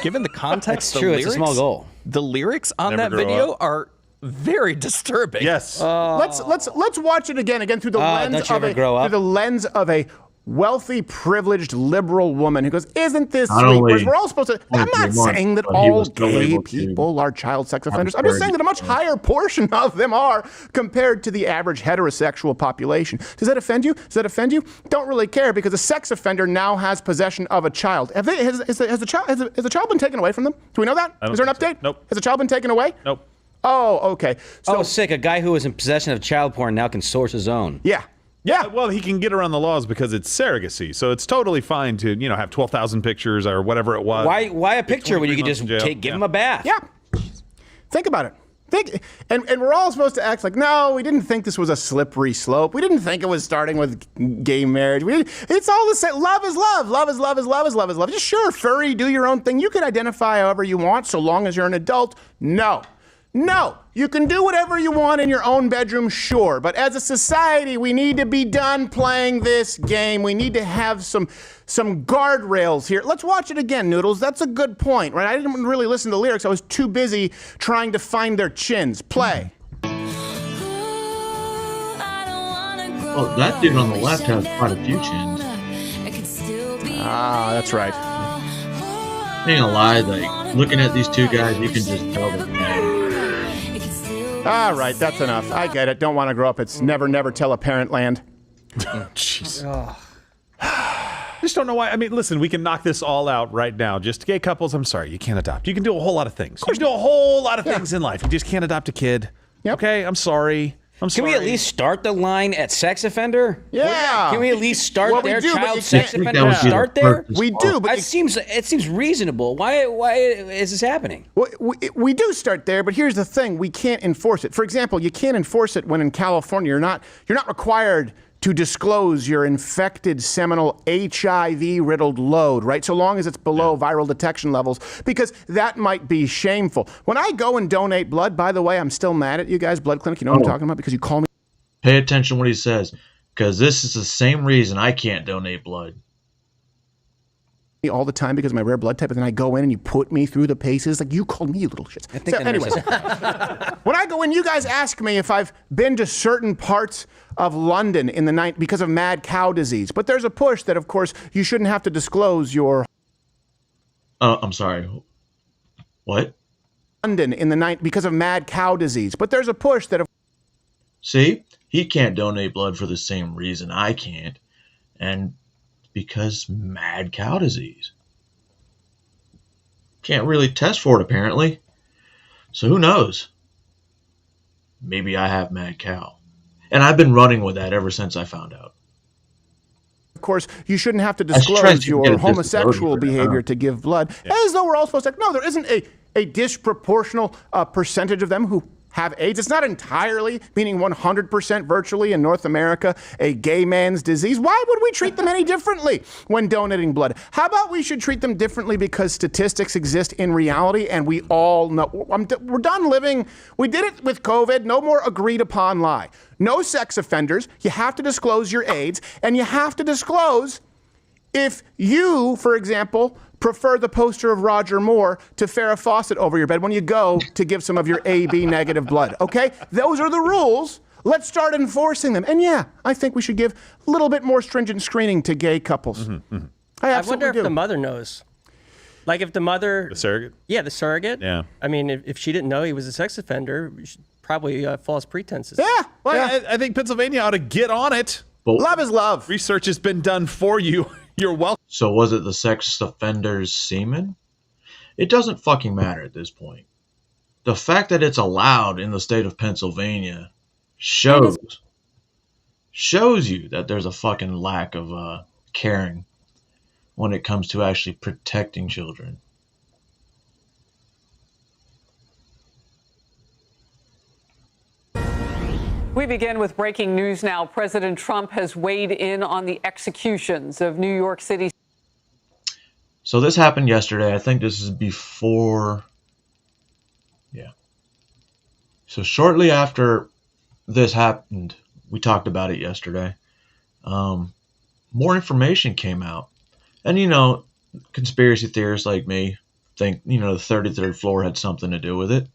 Given the context, That's true. It's a small goal. The lyrics on that video are very disturbing. Yes. Let's watch it again through the lens of a wealthy, privileged, liberal woman who goes, "Isn't this sweet?" Whereas we're all supposed to. I'm not saying that all gay people are child sex offenders. I'm just saying that a much higher portion of them are compared to the average heterosexual population. Does that offend you? Does that offend you? Don't really care because a sex offender now has possession of a child. Has the child been taken away from them? Do we know that? Is there an update? Nope. Has the child been taken away? Nope. Oh, okay. So, sick. A guy who was in possession of child porn now can source his own. Yeah. Yeah. Well, he can get around the laws because it's surrogacy, so it's totally fine to have 12,000 pictures or whatever it was. Why a picture when you can just give him a bath? Yeah. Think about it. And we're all supposed to act like, no, we didn't think this was a slippery slope. We didn't think it was starting with gay marriage. It's all the same. Love is love. Love is love is love is love is love. Just sure, furry, do your own thing. You can identify however you want so long as you're an adult. No. You can do whatever you want in your own bedroom, sure. But as a society, we need to be done playing this game. We need to have some guardrails here. Let's watch it again, Noodles. That's a good point, right? I didn't really listen to the lyrics. I was too busy trying to find their chins. Play. Oh, that dude on the left has quite a few chins. Ah, that's right. I ain't gonna lie, like, looking at these two guys, you can just tell they're gay. All right, that's enough. I get it. Don't want to grow up. It's never, never tell a parent land. Jeez. Just don't know why. I mean, listen, we can knock this all out right now. Just gay couples, I'm sorry, you can't adopt. You can do a whole lot of things. You can do a whole lot of things in life. You just can't adopt a kid. Yep. Okay, I'm sorry. Can we at least start the line at sex offender? Yeah. Can we at least start Well, there? We do, Child sex offender. Start there. We do, but it seems reasonable. Why is this happening? We do start there, but here's the thing: we can't enforce it. For example, you can't enforce it when in California you're not required to disclose your infected seminal HIV-riddled load, right? So long as it's below viral detection levels, because that might be shameful. When I go and donate blood, by the way, I'm still mad at you guys, blood clinic. You know what I'm talking about? Because you call me. Pay attention to what he says, because this is the same reason I can't donate blood. All the time because of my rare blood type, and then I go in and you put me through the paces. Like, you called me, you little shits. I think anyways, when I go in, you guys ask me if I've been to certain parts of London in the night because of mad cow disease. But there's a push that, of course, you shouldn't have to disclose your. I'm sorry. What? London in the night because of mad cow disease. But there's a push that. See, he can't donate blood for the same reason I can't, and because mad cow disease. Can't really test for it, apparently. So who knows? Maybe I have mad cow. And I've been running with that ever since I found out. Of course, you shouldn't have to disclose your homosexual behavior to give blood, as though we're all supposed to. No, there isn't a disproportional percentage of them who have AIDS. It's not entirely, meaning 100% virtually in North America, a gay man's disease. Why would we treat them any differently when donating blood? How about we should treat them differently because statistics exist in reality and we all know. We're done living. We did it with COVID. No more agreed upon lie. No sex offenders. You have to disclose your AIDS, and you have to disclose if you, for example, prefer the poster of Roger Moore to Farrah Fawcett over your bed when you go to give some of your AB negative blood, okay? Those are the rules. Let's start enforcing them. And yeah, I think we should give a little bit more stringent screening to gay couples. I wonder if the mother knows. Like if the mother... The surrogate? Yeah, the surrogate. Yeah. I mean, if she didn't know he was a sex offender, probably false pretenses. Yeah. Well, yeah. I think Pennsylvania ought to get on it. Love is love. Research has been done for you. You're welcome. So was it the sex offender's semen? It doesn't fucking matter at this point. The fact that it's allowed in the state of Pennsylvania shows you that there's a fucking lack of caring when it comes to actually protecting children. We begin with breaking news now. President Trump has weighed in on the executions of New York City. So this happened yesterday. I think this is before. Yeah. So shortly after this happened, we talked about it yesterday. More information came out. And, you know, conspiracy theorists like me think, you know, the 33rd floor had something to do with it.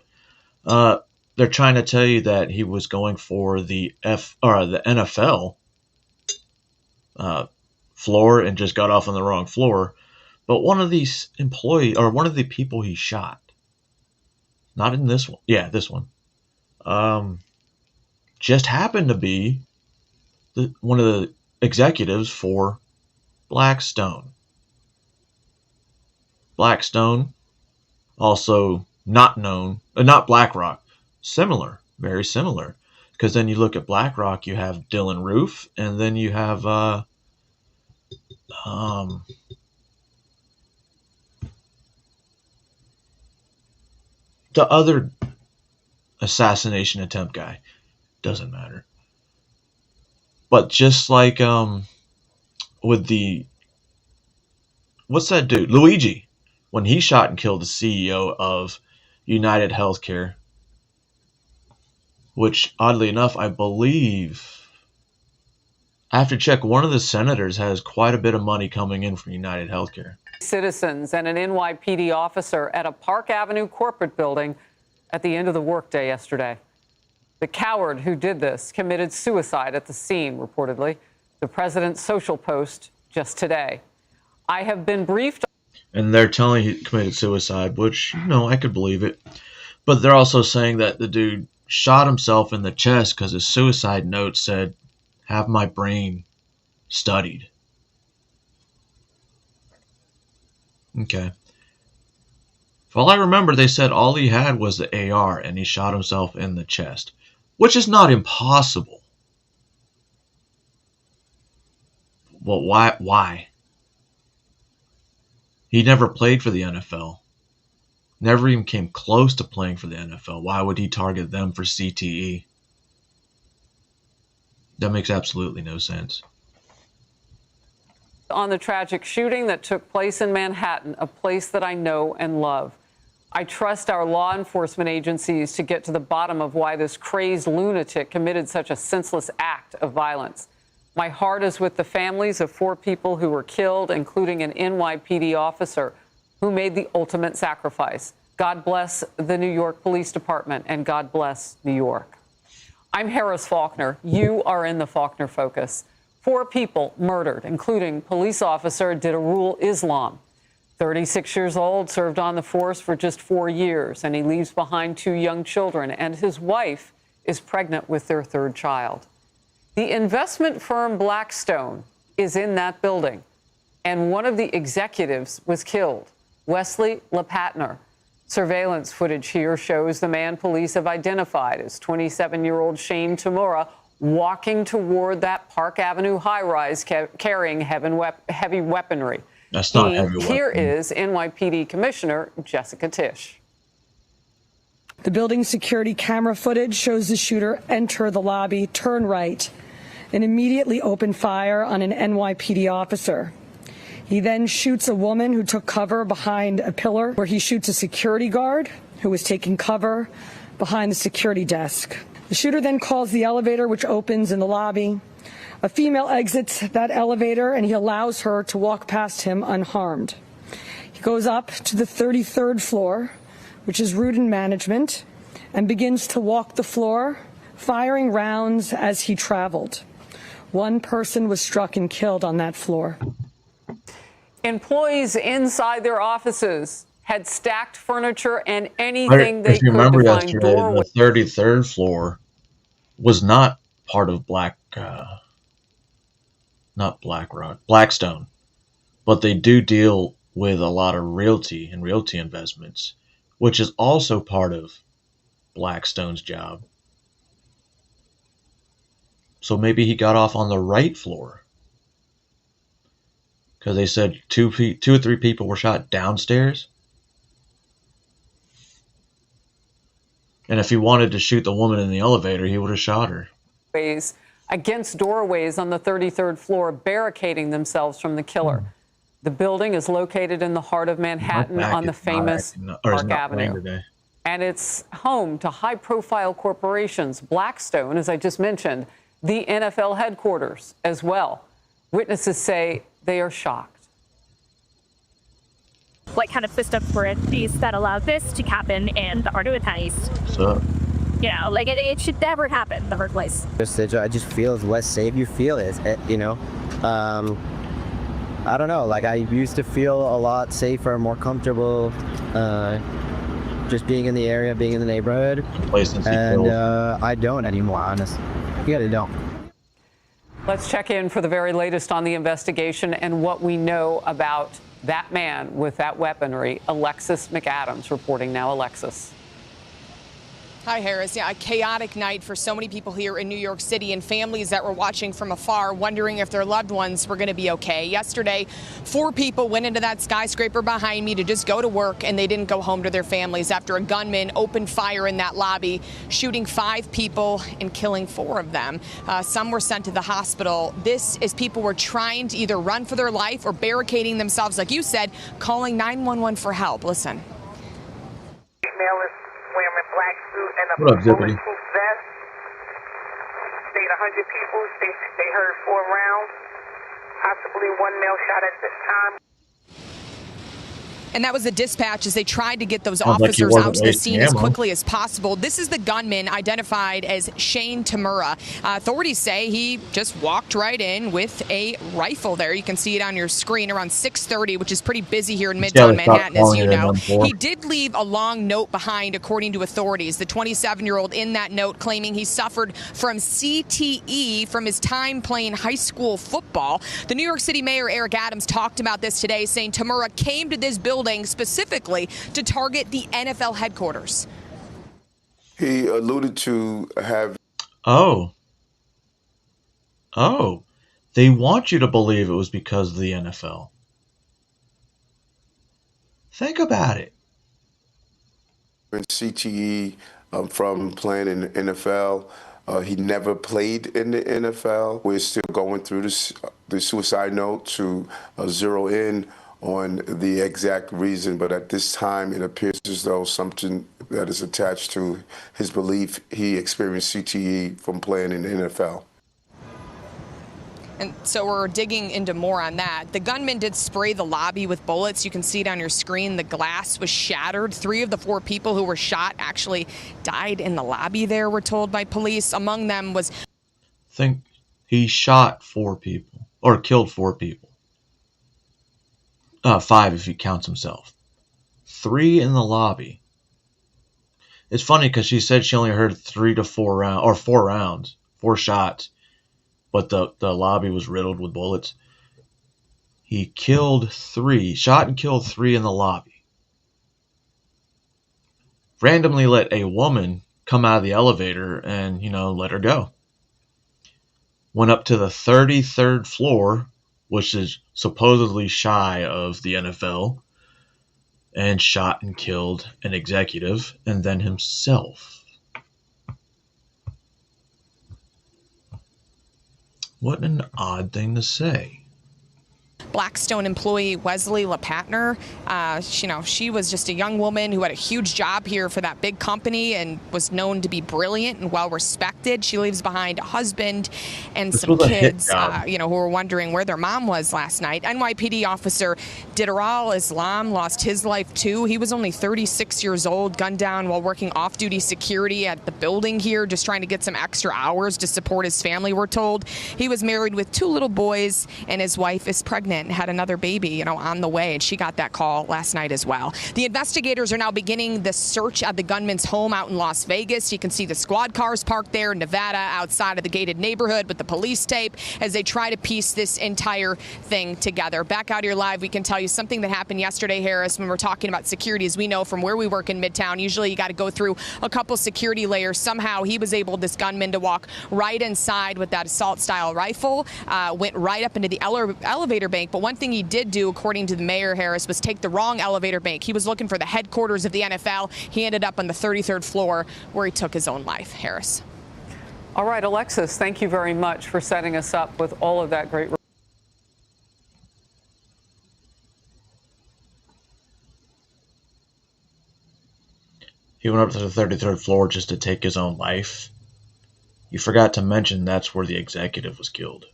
They're trying to tell you that he was going for the NFL floor and just got off on the wrong floor. But one of these employees, or one of the people he shot, not in this one, yeah, this one, just happened to be one of the executives for Blackstone. Blackstone, also not BlackRock, similar, very similar. Because then you look at BlackRock, you have Dylan Roof, and then you have the other assassination attempt guy. Doesn't matter. But just like with the what's that dude? Luigi, when he shot and killed the CEO of United Healthcare, which oddly enough, I believe I have to check, one of the senators has quite a bit of money coming in from United Healthcare. Citizens and an NYPD officer at a Park Avenue corporate building at the end of the workday yesterday. The coward who did this committed suicide at the scene, reportedly. The president's social post just today. I have been briefed. And they're telling he committed suicide, which, I could believe it. But they're also saying that the dude shot himself in the chest because his suicide note said, "Have my brain studied." Okay. For all I remember, they said all he had was the AR and he shot himself in the chest, which is not impossible. Well, why? He never played for the NFL. Never even came close to playing for the NFL. Why would he target them for CTE? That makes absolutely no sense. On the tragic shooting that took place in Manhattan, a place that I know and love. I trust our law enforcement agencies to get to the bottom of why this crazed lunatic committed such a senseless act of violence. My heart is with the families of 4 people who were killed, including an NYPD officer who made the ultimate sacrifice. God bless the New York Police Department, and God bless New York. I'm Harris Faulkner. You are in the Faulkner Focus. 4 people murdered, including police officer Didarul Islam. 36 years old, served on the force for just 4 years, and he leaves behind 2 young children, and his wife is pregnant with their 3rd child. The investment firm Blackstone is in that building, and one of the executives was killed, Wesley LePatner. Surveillance footage here shows the man police have identified as 27-year-old Shane Tamura walking toward that Park Avenue high-rise carrying heavy weaponry. That's not heavy weapon. Here is NYPD Commissioner Jessica Tisch. The building's security camera footage shows the shooter enter the lobby, turn right, and immediately open fire on an NYPD officer. He then shoots a woman who took cover behind a pillar, where he shoots a security guard who was taking cover behind the security desk. The shooter then calls the elevator, which opens in the lobby. A female exits that elevator, and he allows her to walk past him unharmed. He goes up to the 33rd floor, which is route and management, and begins to walk the floor, firing rounds as he traveled. 1 person was struck and killed on that floor. Employees inside their offices had stacked furniture and anything they If you could remember to find yesterday, doorways. the 33rd floor was not part of Blackstone, but they do deal with a lot of realty and realty investments, which is also part of Blackstone's job. So maybe he got off on the right floor, because they said 2 or 3 people were shot downstairs. And if he wanted to shoot the woman in the elevator, he would have shot her. Against doorways on the 33rd floor, barricading themselves from the killer. The building is located in the heart of Manhattan on the famous Park Avenue. And it's home to high-profile corporations. Blackstone, as I just mentioned, the NFL headquarters as well. Witnesses say they are shocked. What kind of systems were in place that allowed this to happen in the heart of a heist? So, it should never happen in the first place. I just feel less safe. You feel it, I don't know. I used to feel a lot safer, more comfortable, just being in the area, being in the neighborhood. And I don't anymore, honestly. I don't. Let's check in for the very latest on the investigation and what we know about that man with that weaponry. Alexis McAdams reporting now. Alexis. Hi, Harris. Yeah, a chaotic night for so many people here in New York City and families that were watching from afar, wondering if their loved ones were going to be okay. Yesterday, 4 people went into that skyscraper behind me to just go to work, and they didn't go home to their families after a gunman opened fire in that lobby, shooting 5 people and killing 4 of them. Some were sent to the hospital. This is people were trying to either run for their life or barricading themselves, like you said, calling 911 for help. Listen. What up, Zippity? Vest. Stayed 100 people. They heard 4 rounds. Possibly 1 male shot at this time. And that was the dispatch as they tried to get those Sounds like he officers out wasn't to the wasting scene as ammo. quickly as possible. This is the gunman identified as Shane Tamura. Authorities say he just walked right in with a rifle there. You can see it on your screen around 6:30, which is pretty busy here in Midtown Manhattan, as you know. He did leave a long note behind, according to authorities. The 27-year-old in that note claiming he suffered from CTE from his time playing high school football. The New York City Mayor Eric Adams talked about this today, saying Tamura came to this building specifically to target the NFL headquarters. He alluded to have. Oh. They want you to believe it was because of the NFL. Think about it. CTE from playing in the NFL. He never played in the NFL. We're still going through the suicide note to zero in on the exact reason, but at this time it appears as though something that is attached to his belief he experienced CTE from playing in the NFL. And so we're digging into more on that. The gunman did spray the lobby with bullets. You can see it on your screen. The glass was shattered. 3 of the 4 people who were shot actually died in the lobby there, we're told by police. Among them was... Think he shot 4 people, or killed 4 people. 5 if he counts himself. 3 in the lobby. It's funny because she said she only heard 3 to 4 rounds, or 4 rounds, 4 shots, but the lobby was riddled with bullets. He killed 3, shot and killed 3 in the lobby. Randomly let a woman come out of the elevator and, let her go. Went up to the 33rd floor, which is supposedly shy of the NFL, and shot and killed an executive and then himself. What an odd thing to say. Blackstone employee Wesley LePatner. She was just a young woman who had a huge job here for that big company and was known to be brilliant and well respected. She leaves behind a husband and some kids, who were wondering where their mom was last night. NYPD officer Didaral Islam lost his life too. He was only 36 years old, gunned down while working off-duty security at the building here, just trying to get some extra hours to support his family, we're told. He was married with 2 little boys, and his wife is pregnant and had another baby, on the way, and she got that call last night as well. The investigators are now beginning the search at the gunman's home out in Las Vegas. You can see the squad cars parked there in Nevada outside of the gated neighborhood with the police tape as they try to piece this entire thing together. Back out here live, we can tell you something that happened yesterday, Harris, when we're talking about security. As we know from where we work in Midtown, usually you got to go through a couple security layers. Somehow he was able, this gunman, to walk right inside with that assault-style rifle, went right up into the elevator bank. But one thing he did do, according to the mayor, Harris, was take the wrong elevator bank. He was looking for the headquarters of the NFL. He ended up on the 33rd floor where he took his own life. Harris. All right, Alexis, thank you very much for setting us up with all of that great. He went up to the 33rd floor just to take his own life. You forgot to mention that's where the executive was killed.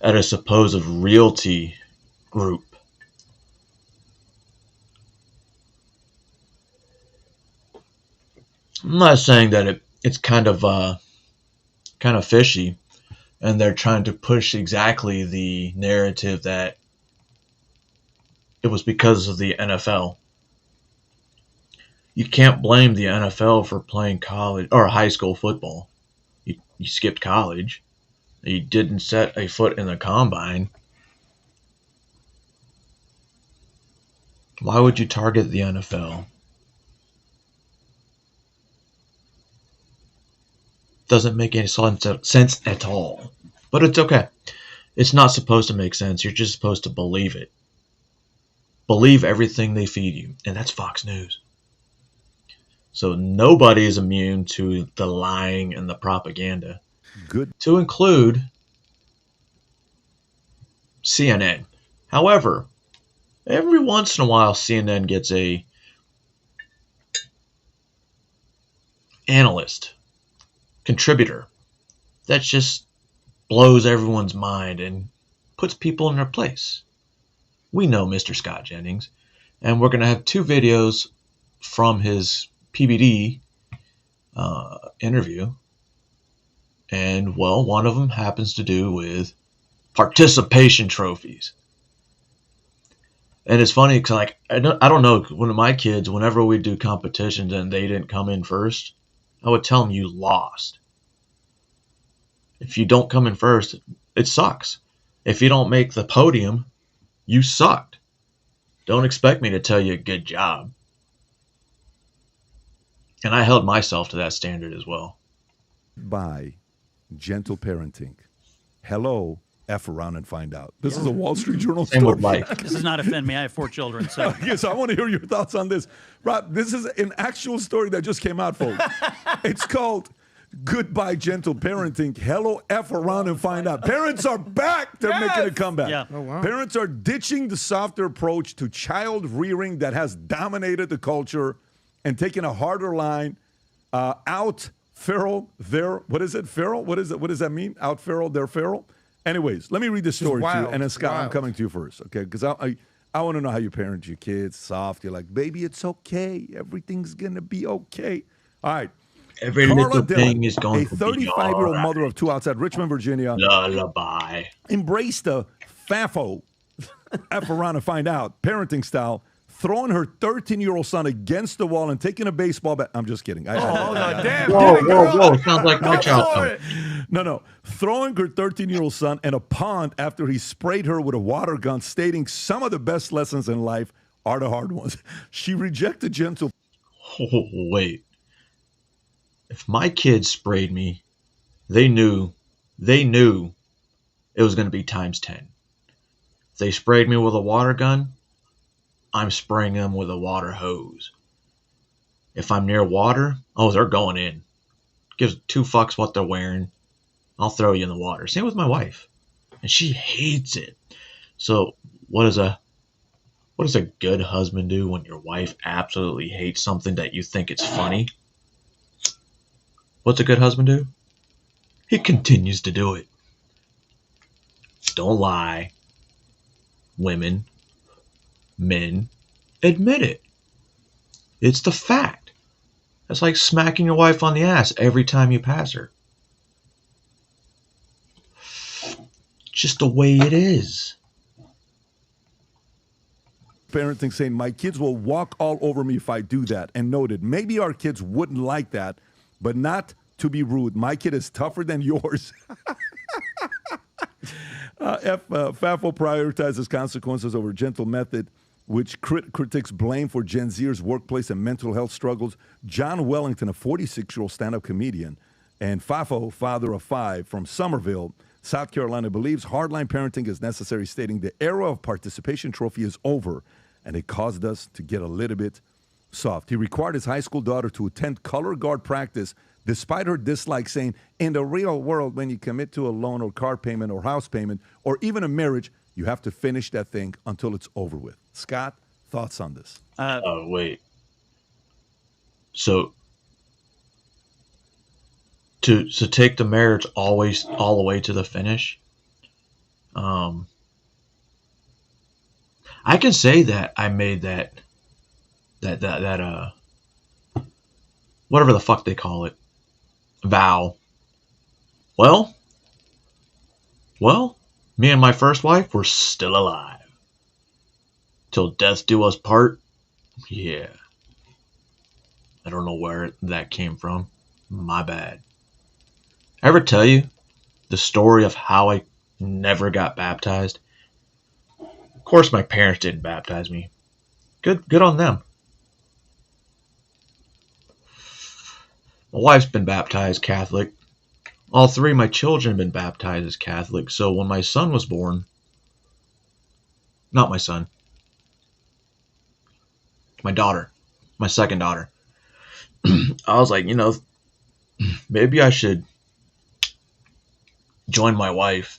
At a supposed realty group. I'm not saying that it's kind of fishy, and they're trying to push exactly the narrative that it was because of the NFL. You can't blame the NFL for playing college or high school football. You skipped college. You didn't set a foot in the combine. Why would you target the NFL? doesn't make any sense at all. But it's okay. It's not supposed to make sense. You're just supposed to believe it. Believe everything they feed you. And that's Fox News. So nobody is immune to the lying and the propaganda. Good. To include CNN. However, every once in a while CNN gets a analyst, contributor that just blows everyone's mind and puts people in their place. We know Mr. Scott Jennings, and we're going to have 2 videos from his PBD interview. And, well, one of them happens to do with participation trophies. And it's funny because, like, I don't know, one of my kids, whenever we do competitions and they didn't come in first, I would tell them you lost. If you don't come in first, it sucks. If you don't make the podium, you sucked. Don't expect me to tell you good job. And I held myself to that standard as well. By gentle parenting. Hello, F around and find out. This is a Wall Street Journal Same story. with Mike. This does not offend me. I have 4 children. So yes, I want to hear your thoughts on this. Rob, this is an actual story that just came out, folks. It's called Goodbye Gentle Parenting. Hello, F around and find out. Parents are back. They're making a comeback. Yeah. Oh, wow. Parents are ditching the softer approach to child rearing that has dominated the culture and taking a harder line out feral, there. What is it? Feral? What is it? What does that mean? Out feral, they're feral? Anyways, let me read the story to you. And then, Scott, I'm coming to you first, okay? Because I want to know how you parent your kids. Soft. You're like, baby, it's okay. Everything's going to be okay. All right. Every Carla little Dillon, thing is going to be 35-year-old all mother of 2 outside Richmond, Virginia, lullaby. embraced a FAFO, F around and find out, parenting style, throwing her 13-year-old son against the wall and taking a baseball bat. I'm just kidding. Damn. Whoa. Sounds like my child. No. Throwing her 13-year-old son in a pond after he sprayed her with a water gun, stating some of the best lessons in life are the hard ones. She rejected gentle. Oh, wait. If my kids sprayed me, they knew it was going to be times 10. If they sprayed me with a water gun, I'm spraying them with a water hose. If I'm near water, they're going in. Gives 2 fucks what they're wearing. I'll throw you in the water. Same with my wife. And she hates it. So what does a good husband do when your wife absolutely hates something that you think it's funny? What's a good husband do? He continues to do it. Don't lie. Women, men, admit it. It's the fact. That's like smacking your wife on the ass every time you pass her. Just the way it is. Parenting saying, my kids will walk all over me if I do that. And noted, maybe our kids wouldn't like that, but not to be rude. My kid is tougher than yours. FAFO prioritizes consequences over gentle method, which critics blame for Gen Zers' workplace and mental health struggles. John Wellington, a 46-year-old stand-up comedian, and FAFO, father of 5 from Somerville, South Carolina, believes hardline parenting is necessary, stating the era of participation trophy is over, and it caused us to get a little bit soft. He required his high school daughter to attend color guard practice despite her dislike, saying, in the real world, when you commit to a loan or car payment or house payment or even a marriage, you have to finish that thing until it's over with. Scott, thoughts on this? Wait. So to take the marriage all the way to the finish, I can say that I made that whatever the fuck they call it, vow. Well, me and my first wife were still alive. Till death do us part. Yeah. I don't know where that came from. My bad. Ever tell you the story of how I never got baptized? Of course my parents didn't baptize me. Good on them. My wife's been baptized Catholic. All three of my children have been baptized as Catholic, so when my son was born, not my son, my daughter, my second daughter, I was like, maybe I should join my wife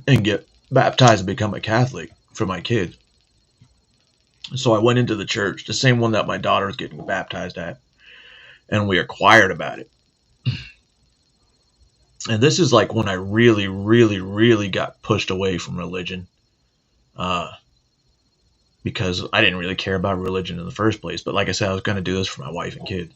and get baptized and become a Catholic for my kid. So I went into the church, the same one that my daughter was getting baptized at, and we inquired about it. And this is like when I really, really, really got pushed away from religion. Because I didn't really care about religion in the first place. But like I said, I was going to do this for my wife and kid.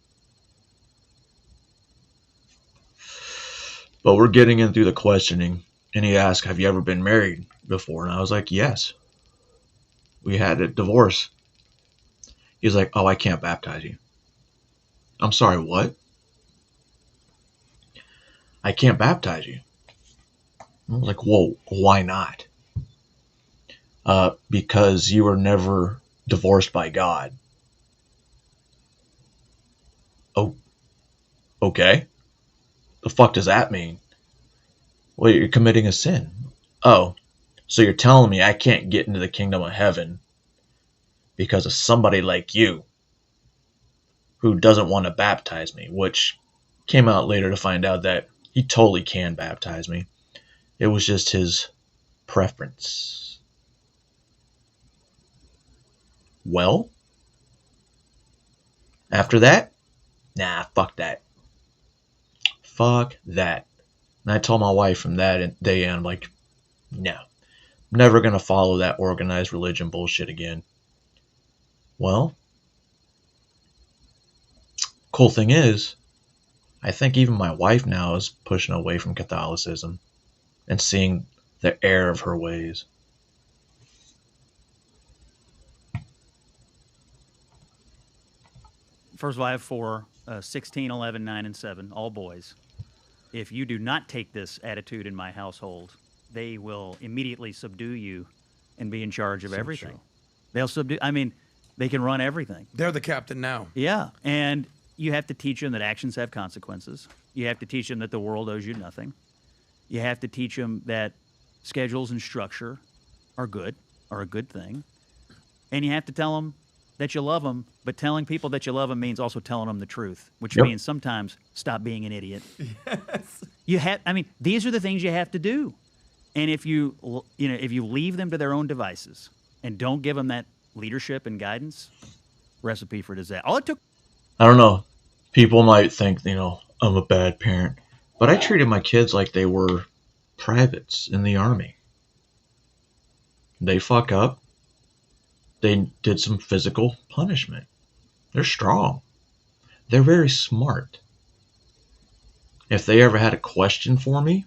But we're getting in through the questioning. And he asked, have you ever been married before? And I was like, yes. We had a divorce. He's like, oh, I can't baptize you. I'm sorry, what? I can't baptize you. I was like, whoa, why not? Because you were never divorced by God. Oh, okay. The fuck does that mean? Well, you're committing a sin. Oh, so you're telling me I can't get into the kingdom of heaven because of somebody like you who doesn't want to baptize me, which came out later to find out that he totally can baptize me. It was just his preference. Well, after that, nah, fuck that. Fuck that. And I told my wife from that day on, I'm like, no, I'm never going to follow that organized religion bullshit again. Well, cool thing is, I think even my wife now is pushing away from Catholicism and seeing the error of her ways. First of all, I have 4, 16, 11, 9, and 7, all boys. If you do not take this attitude in my household, they will immediately subdue you and be in charge of everything. So. They'll subdue. I mean, they can run everything. They're the captain now. Yeah, and you have to teach them that actions have consequences. You have to teach them that the world owes you nothing. You have to teach them that schedules and structure are a good thing. And you have to tell them that you love them, but telling people that you love them means also telling them the truth, which means sometimes stop being an idiot. Yes. These are the things you have to do. And if you leave them to their own devices and don't give them that leadership and guidance, recipe for disaster. All it took. I don't know. People might think, I'm a bad parent, but I treated my kids like they were privates in the army. They fuck up. They did some physical punishment. They're strong. They're very smart. If they ever had a question for me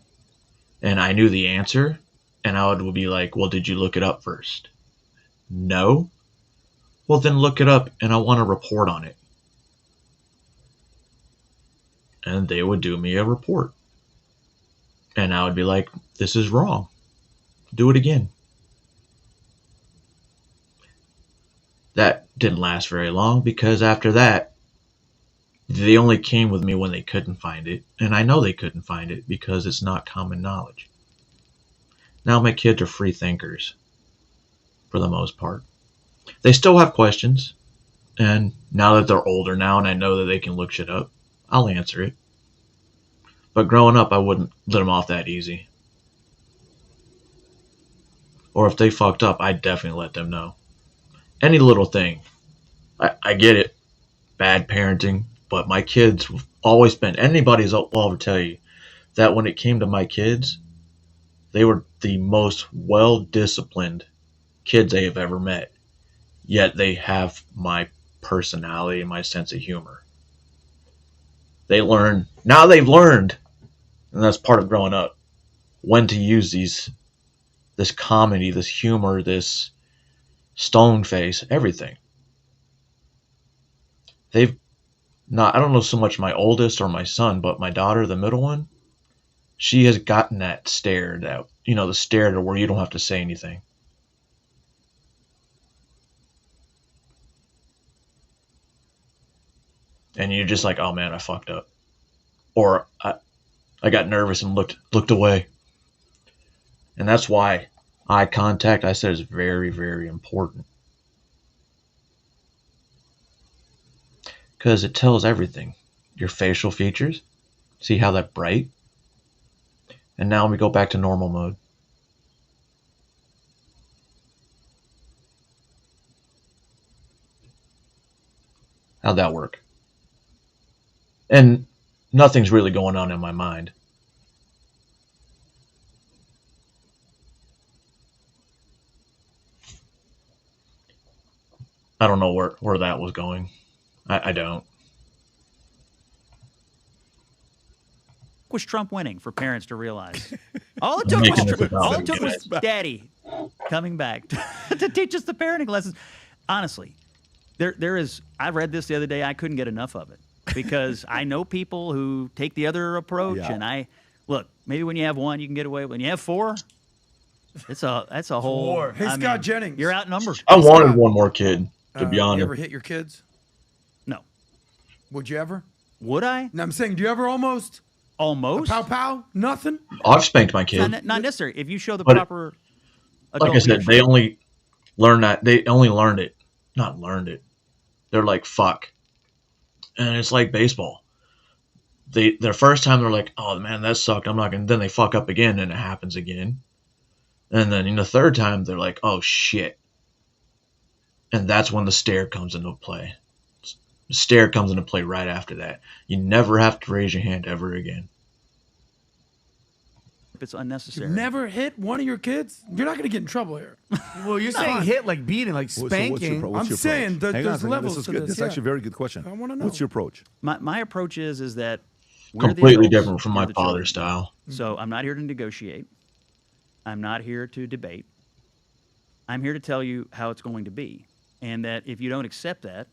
and I knew the answer, and I would be like, well, did you look it up first? No? Well, then look it up and I want to report on it. And they would do me a report. And I would be like, this is wrong. Do it again. That didn't last very long because after that, they only came with me when they couldn't find it. And I know they couldn't find it because it's not common knowledge. Now my kids are free thinkers for the most part. They still have questions. And now that they're older now and I know that they can look shit up, I'll answer it. But growing up, I wouldn't let them off that easy. Or if they fucked up, I'd definitely let them know. Any little thing. I get it. Bad parenting. But my kids have always been, anybody's will ever tell you that when it came to my kids, they were the most well-disciplined kids they have ever met. Yet they have my personality and my sense of humor. They've learned, and that's part of growing up, when to use this comedy, this humor, this stone face, everything. They've not, I don't know so much my oldest or my son, but my daughter, the middle one, she has gotten that stare, the stare to where you don't have to say anything. And you're just like, oh man, I fucked up. or I got nervous and looked away. And that's why eye contact, I said, is very, very important. Because it tells everything. Your facial features. See how that bright? And now we go back to normal mode. How'd that work? And nothing's really going on in my mind. I don't know where that was going. I don't. Was Trump winning for parents to realize? All it took was Daddy coming back to teach us the parenting lessons. Honestly, there is. I read this the other day. I couldn't get enough of it because I know people who take the other approach. Yeah. And look. Maybe when you have one, you can get away. When you have four, that's a whole war. Hey, Scott Jennings, you're outnumbered. I wanted one more kid, to be honest. You ever hit your kids? No. Would you ever? Would I? No, I'm saying, do you ever almost? Almost? Pow pow? Nothing? I've spanked my kid. Not necessary. If you show the But proper adult like I said, leadership. they only learn that. They only learned it. Not learned it. They're like, fuck. And it's like baseball. Their first time, they're like, oh, man, that sucked. I'm not going to. Then they fuck up again, and it happens again. And then in the third time, they're like, oh, shit. And that's when the stare comes into play. The stare comes into play right after that. You never have to raise your hand ever again. It's unnecessary. You never hit one of your kids? You're not going to get in trouble here. Well, you're saying hit like beating, like spanking. What's your I'm saying approach? that Hang on a there's second. levels This is to good. this. This is actually a very good question. I want to know. What's your approach? My approach is that we're the Completely adults, different from we're my the father's children. style. So I'm not here to negotiate. I'm not here to debate. I'm here to tell you how it's going to be. And that if you don't accept that,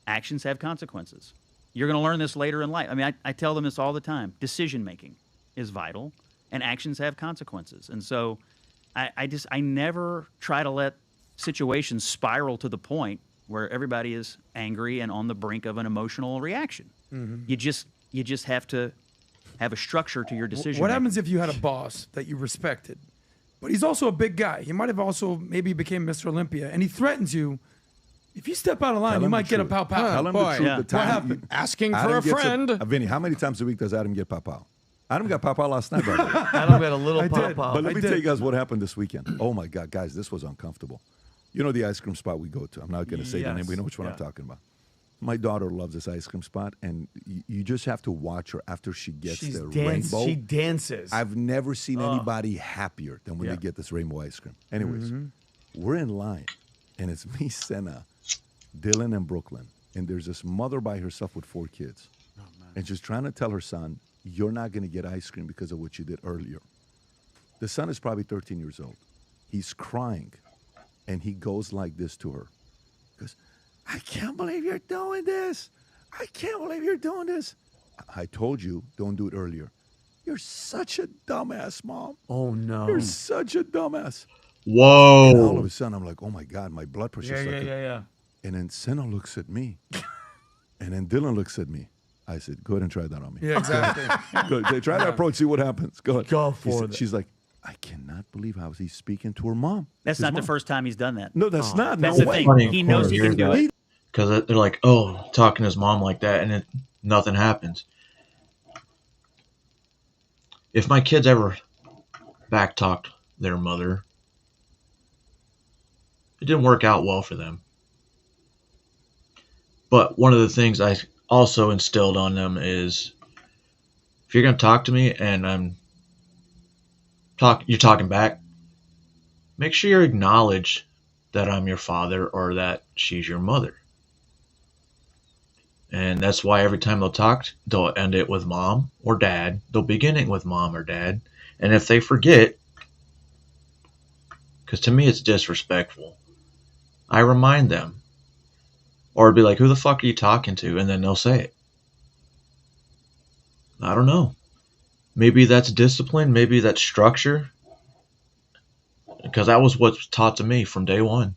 actions have consequences. You're going to learn this later in life. I mean, I tell them this all the time. Decision making is vital, and actions have consequences. And so I never try to let situations spiral to the point where everybody is angry and on the brink of an emotional reaction. Mhm. You just have to have a structure to your decision. What happens if you had a boss that you respected, but he's also a big guy? He might have also maybe became Mr. Olympia, and he threatens you. If you step out of line, you might get a pow pow. Tell him the truth. The What time happened? Asking Adam for a gets friend. Vinny, how many times a week does Adam get pow pow? Adam got pow pow last night, by the way. Adam got a little I pow did, pow. But let I me did. tell you guys what happened this weekend. Oh my God, guys, this was uncomfortable. You know the ice cream spot we go to. I'm not going to say the name. Yes. We know which one I'm Yeah. talking about. My daughter loves this ice cream spot, and you just have to watch her after she gets the rainbow. She dances. I've never seen anybody happier than when Yeah. they get this rainbow ice cream. Anyways, we're in line, and it's me, Senna, Dylan, and Brooklyn. And there's this mother by herself with 4 kids. And she's trying to tell her son, you're not going to get ice cream because of what you did earlier. The son is probably 13 years old. He's crying, and he goes like this to her. He goes, I can't believe you're doing this. I can't believe you're doing this. I told you, don't do it earlier. You're such a dumbass, Mom. Oh, no. You're such a dumbass. Whoa. And all of a sudden, I'm like, oh, my God, my blood pressure Yeah. And then Senna looks at me. And then Dylan looks at me. I said, go ahead and try that on me. Yeah, exactly. Go ahead, try that approach, see what happens. Go ahead. Go for it. She's like, I cannot believe how he's speaking to her mom. That's His not mom. the first time he's done that. No, that's not. That's no the way. thing. Funny, He of knows course, he can do it. Because they're like, oh, talking to his mom like that, and nothing happens. If my kids ever backtalked their mother, it didn't work out well for them. But one of the things I also instilled on them is, if you're going to talk to me and you're talking back, make sure you acknowledge that I'm your father or that she's your mother. And that's why every time they'll talk, they'll end it with mom or dad. They'll begin it with mom or dad. And if they forget, because to me it's disrespectful, I remind them. Or be like, who the fuck are you talking to? And then they'll say it. I don't know. Maybe that's discipline. Maybe that's structure. Because that was what's taught to me from day one.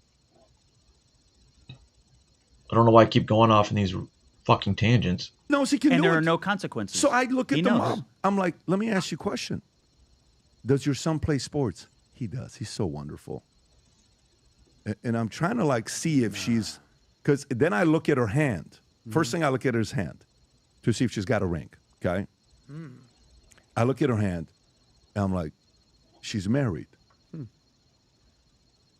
I don't know why I keep going off in these fucking tangents. No, he can and do there it. are no consequences. So I look at He the knows. mom. I'm like, let me ask you a question. Does your son play sports? He does. He's so wonderful. And I'm trying to like see if she's, because then I look at her hand. First thing I look at her is hand to see if she's got a ring. Okay. I look at her hand and I'm like, she's married.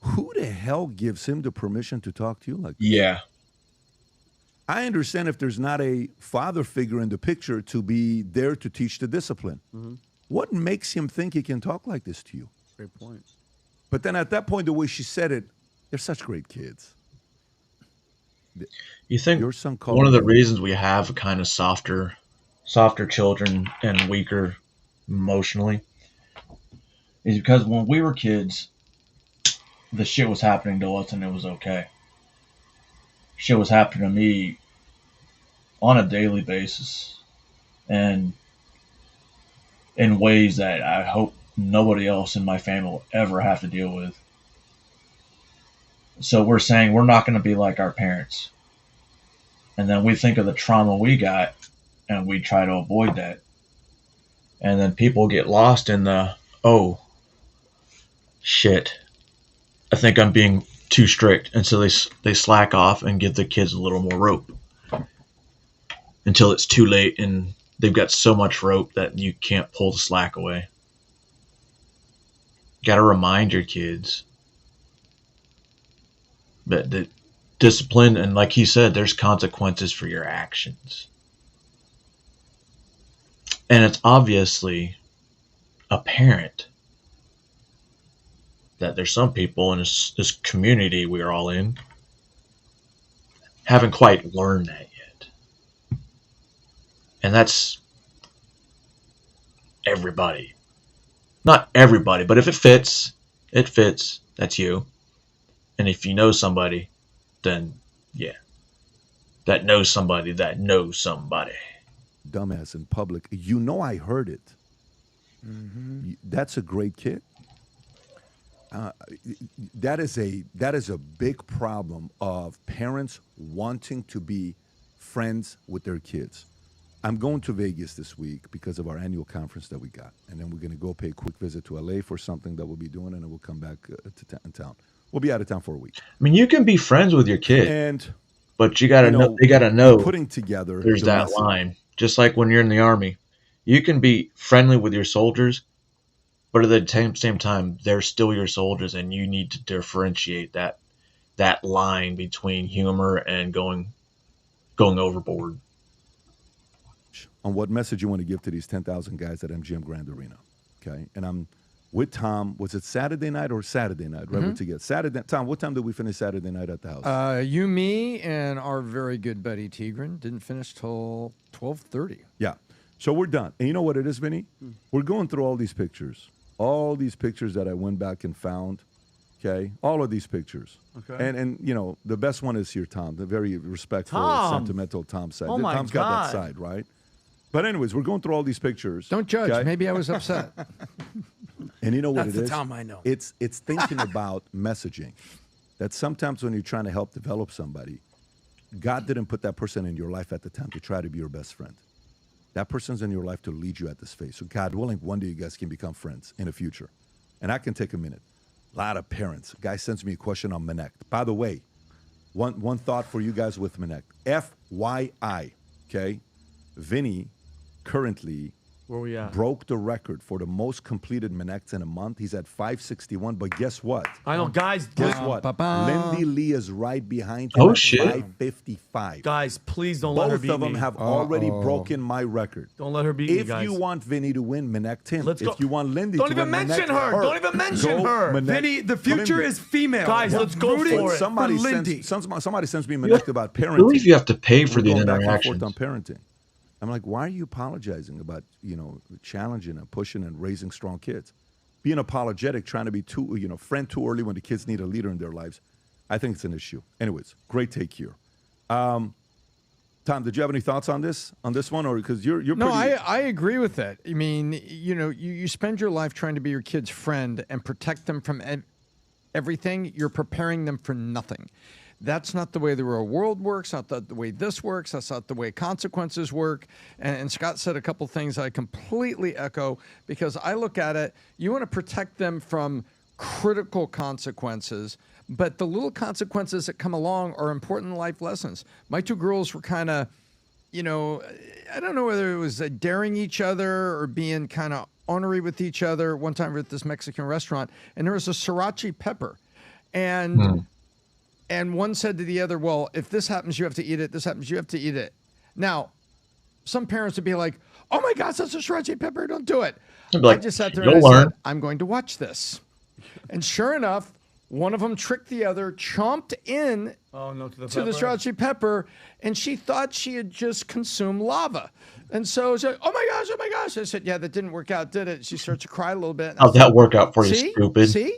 Who the hell gives him the permission to talk to you like this? Yeah. I understand if there's not a father figure in the picture to be there to teach the discipline. What makes him think he can talk like this to you? Great point. But then at that point, the way she said it, they're such great kids. You think your son called one of the you- reasons we have kind of softer children and weaker emotionally is because when we were kids, the shit was happening to us and it was okay. Shit was happening to me on a daily basis and in ways that I hope nobody else in my family will ever have to deal with. So we're saying we're not going to be like our parents. And then we think of the trauma we got and we try to avoid that. And then people get lost in the, oh, shit, I think I'm being too strict. And so they slack off and give the kids a little more rope until it's too late and they've got so much rope that you can't pull the slack away. Got to remind your kids that the discipline, and like he said, there's consequences for your actions. And it's obviously apparent that there's some people in this community we're all in haven't quite learned that yet. And that's everybody. Not everybody, but if it fits, it fits. That's you. And if you know somebody, then yeah. That knows somebody that knows somebody. Dumbass in public. You know I heard it. That's a great kid. That is a big problem of parents wanting to be friends with their kids. I'm going to Vegas this week because of our annual conference that we got. And then we're going to go pay a quick visit to LA for something that we'll be doing, and then we'll come back to town. We'll be out of town for a week. I mean, you can be friends with your kid, but you got to know. They got to we're know putting together. There's the that message. line. Just like when you're in the army, you can be friendly with your soldiers, but at the same time, they're still your soldiers, and you need to differentiate that line between humor and going overboard. On what message you want to give to these 10,000 guys at MGM Grand Arena, okay? And I'm with Tom. Was it Saturday night or Saturday night? Right, we're together. Saturday. Tom, what time did we finish Saturday night at the house? You, me, and our very good buddy Tigran didn't finish till 12:30. Yeah. So we're done. And you know what it is, Vinny? We're going through all these pictures that I went back and found. Okay, all of these pictures. Okay. And you know the best one is here, Tom. The very respectful, Tom. sentimental Tom side. Oh my Tom's got God. that side, right? But anyways, we're going through all these pictures. Don't judge. okay? Maybe I was upset. And you know what That's it the is? Tom I know. It's thinking about messaging. That sometimes when you're trying to help develop somebody, God didn't put that person in your life at the time to try to be your best friend. That person's in your life to lead you at this phase. So God willing, one day you guys can become friends in the future. And I can take a minute. A lot of parents. A guy sends me a question on Menect. By the way, one thought for you guys with Menect. FYI, okay? Vinny currently Where we at? broke the record for the most completed Menects in a month. He's at 561, but guess what? I know, guys. Guess what? Lindy Lee is right behind him Oh, at shit. 555. Guys, please don't let her Both beat of them me. have already broken my record. Don't let her beat me, If guys. you want Vinny to win, Menect him. Let's go. If you want Lindy Don't to even win, mention Menect her. Don't even mention her. Vinny, the future Lindy. is female. Guys, let's go Rooting for it. Somebody for Lindy. sends me Menect about I parenting. believe you have to pay for We're the going back and interactions. forth on parenting. I'm like, why are you apologizing about, challenging and pushing and raising strong kids? Being apologetic, trying to be friend too early when the kids need a leader in their lives. I think it's an issue. Anyways, great take here. Tom, did you have any thoughts on this one, or because you're No, pretty... I agree with that. I mean, you spend your life trying to be your kid's friend and protect them from everything. You're preparing them for nothing. That's not the way the real world works. Not the way this works. That's not the way consequences work. And Scott said a couple things I completely echo, because I look at it, you want to protect them from critical consequences, but the little consequences that come along are important life lessons. My two girls were kind of, I don't know whether it was daring each other or being kind of ornery with each other. One time we were at this Mexican restaurant, and there was a sriracha pepper. And one said to the other, well, if this happens, you have to eat it. This happens, you have to eat it. Now, some parents would be like, oh my gosh, that's a sriracha pepper. Don't do it. I just sat there and I said, I'm going to watch this. And sure enough, one of them tricked the other, chomped in to the sriracha pepper, and she thought she had just consumed lava. And so she said, oh my gosh. I said, yeah, that didn't work out, did it? She starts to cry a little bit. How'd that work out for you, stupid? See?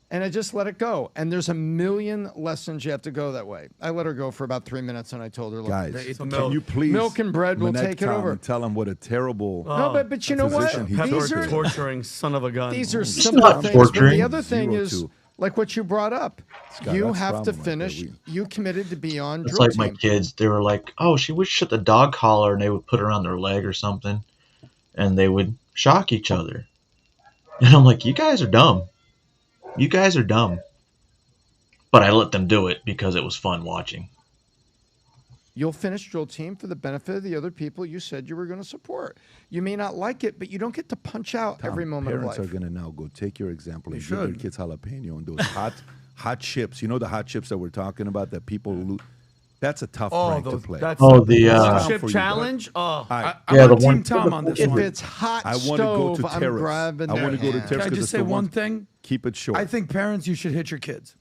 And I just let it go. And there's a million lessons you have to go that way. I let her go for about 3 minutes, and I told her, look, guys, can you please milk and bread will take it over. And tell him what a terrible but you know what? These are torturing son of a gun. These are simple things. But the other thing is, like what you brought up, Scott, you that's have to problem finish. You committed to be on It's drill like my team. kids. They were like, "Oh, she would shut the dog collar," and they would put it on their leg or something, and they would shock each other. And I'm like, "You guys are dumb. You guys are dumb." But I let them do it because it was fun watching. You'll finish drill team for the benefit of the other people you said you were going to support. You may not like it, but you don't get to punch out Tom, every moment of life. Parents are going to now go take your example and give should. their kids jalapeno and those hot chips. You know the hot chips that we're talking about that people that's a tough prank to play. That's the chip challenge. I'm Yeah, the on one- Team Tom on this If one. it's hot I want to go stove, to I'm terrace. grabbing I want to go to that. terrace. Can I 'cause just it's say the one thing? Keep it short. I think parents, you should hit your kids.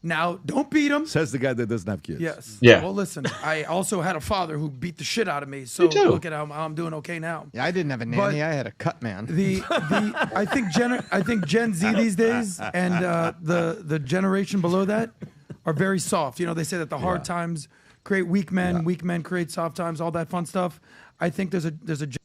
Now, don't beat them. Says the guy that doesn't have kids. Yes. Yeah. Well, listen, I also had a father who beat the shit out of me. So look at how I'm doing okay now. Yeah, I didn't have a nanny. But I had a cut man. I think Gen Z these days and the generation below that are very soft. You know, they say that the hard times create weak men, weak men create soft times, all that fun stuff. I think there's a You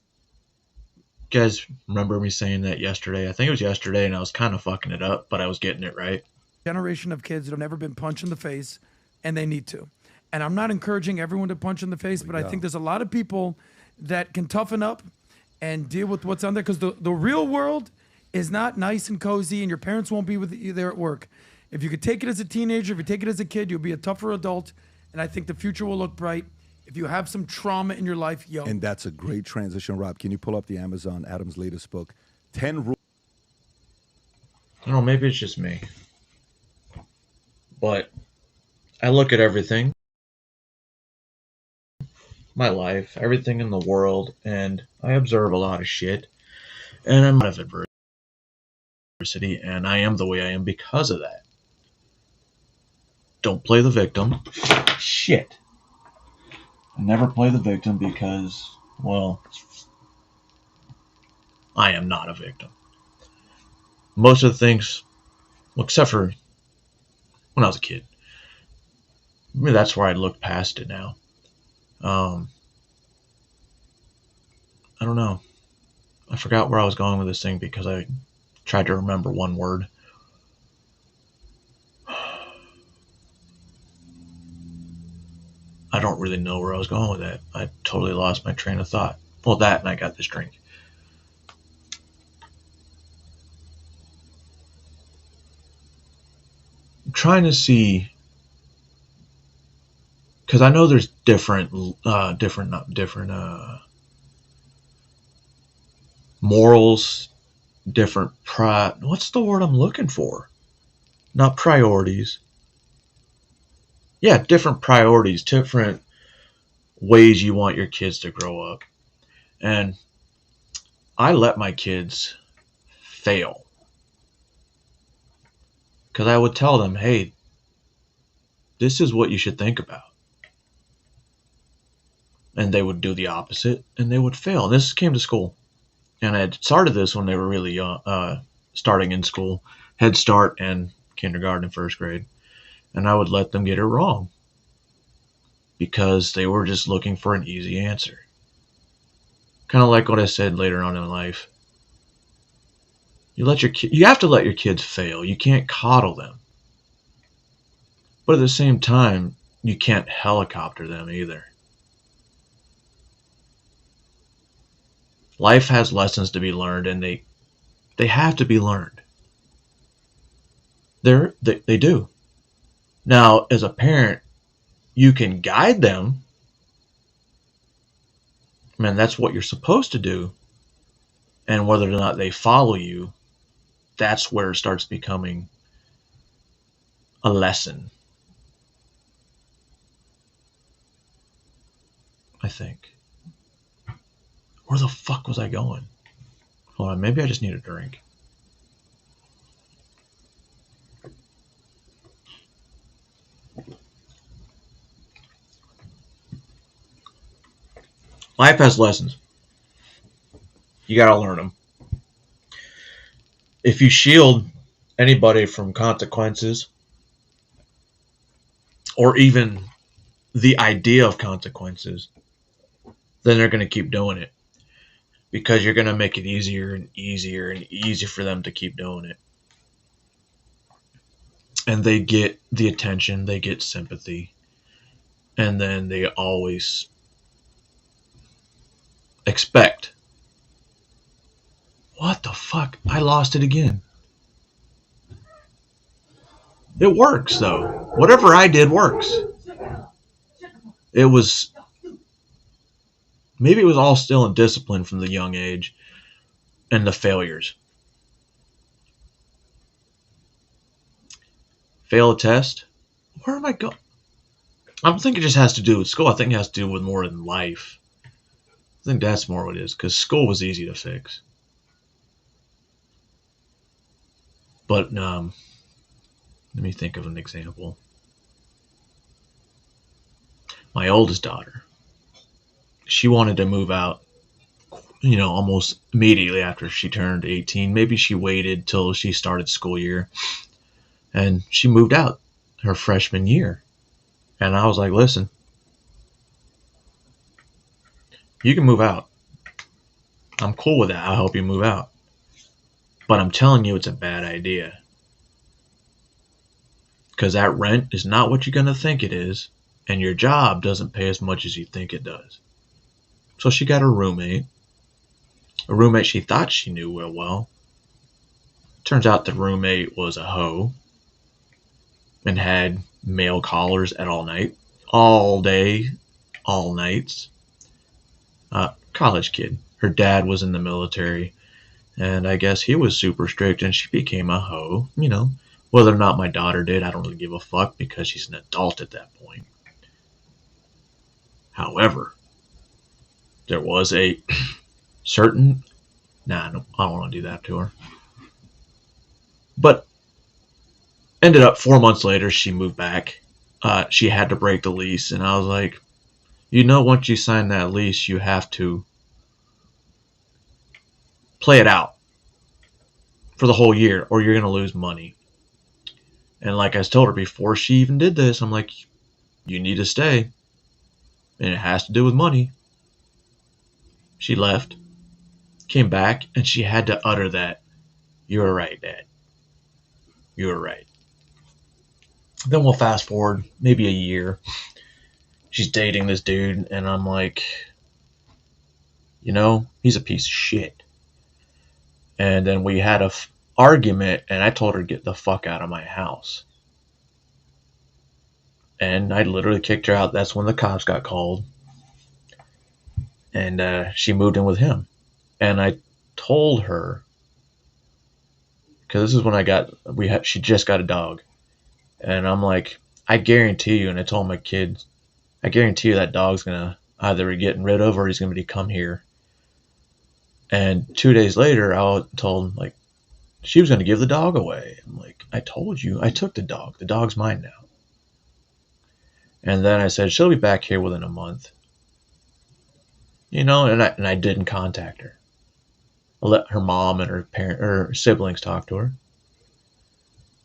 guys remember me saying that yesterday? I think it was yesterday, and I was kind of fucking it up, but I was getting it right. generation of kids that have never been punched in the face, and they need to. And I'm not encouraging everyone to punch in the face, but I think there's a lot of people that can toughen up and deal with what's on there, because the real world is not nice and cozy, and your parents won't be with you there at work. If you could take it as a teenager, if you take it as a kid, you'll be a tougher adult, and I think the future will look bright. If you have some trauma in your life, And that's a great transition, Rob. Can you pull up the Amazon, Adam's latest book, 10 Rules? I don't know, maybe it's just me. But I look at everything, my life, everything in the world, and I observe a lot of shit. And I'm out of adversity, and I am the way I am because of that. Don't play the victim. Shit. I never play the victim because, well, I am not a victim. Most of the things, well, except for when I was a kid. I mean, that's where I look past it now. I don't know. I forgot where I was going with this thing because I tried to remember one word. I don't really know where I was going with that. I totally lost my train of thought. Well, that, and I got this drink. I'm trying to see, because I know there's different morals, different what's the word I'm looking for? Not priorities. Yeah, different priorities, different ways you want your kids to grow up. And I let my kids fail. Because I would tell them, hey, this is what you should think about. And they would do the opposite, and they would fail. And this came to school. And I had started this when they were really young, starting in school, Head Start and kindergarten and first grade. And I would let them get it wrong. Because they were just looking for an easy answer. Kind of like what I said later on in life. You have to let your kids fail. You can't coddle them. But at the same time, you can't helicopter them either. Life has lessons to be learned, and they have to be learned. They do. Now, as a parent, you can guide them. Man, that's what you're supposed to do. And whether or not they follow you, that's where it starts becoming a lesson, I think. Where the fuck was I going? Hold on, maybe I just need a drink. Life has lessons. You gotta learn them. If you shield anybody from consequences, or even the idea of consequences, then they're gonna keep doing it. Because you're gonna make it easier and easier and easier for them to keep doing it. And they get the attention, they get sympathy, and then they always expect. What the fuck? I lost it again. It works, though. Whatever I did works. It was... Maybe it was all still in discipline from the young age. And the failures. Fail a test? Where am I going? I don't think it just has to do with school. I think it has to do with more than life. I think that's more what it is. Because school was easy to fix. But, let me think of an example. My oldest daughter. She wanted to move out, almost immediately after she turned 18. Maybe she waited till she started school year. And she moved out her freshman year. And I was like, listen, you can move out. I'm cool with that. I'll help you move out. But I'm telling you, it's a bad idea. Because that rent is not what you're going to think it is. And your job doesn't pay as much as you think it does. So she got a roommate. A roommate she thought she knew real well. Turns out the roommate was a hoe. And had male collars at all night. All day. All nights. College kid. Her dad was in the military. And I guess he was super strict and she became a hoe. Whether or not my daughter did, I don't really give a fuck because she's an adult at that point. However, there was a certain... Nah, no, I don't want to do that to her. But ended up 4 months later, she moved back. She had to break the lease. And I was like, once you sign that lease, you have to play it out for the whole year or you're going to lose money. And like I told her before she even did this, I'm like, you need to stay. And it has to do with money. She left, came back, and she had to utter that, you were right, Dad. You were right. Then we'll fast forward maybe a year. She's dating this dude, and I'm like, he's a piece of shit. And then we had a argument, and I told her to get the fuck out of my house. And I literally kicked her out. That's when the cops got called. And she moved in with him. And I told her, because this is when she just got a dog. And I'm like, I guarantee you, and I told my kids, I guarantee you that dog's going to either be getting rid of or he's going to come here. And 2 days later, I told him, she was going to give the dog away. I'm like, I told you, I took the dog. The dog's mine now. And then I said, she'll be back here within a month. And I didn't contact her. I let her mom and her siblings talk to her.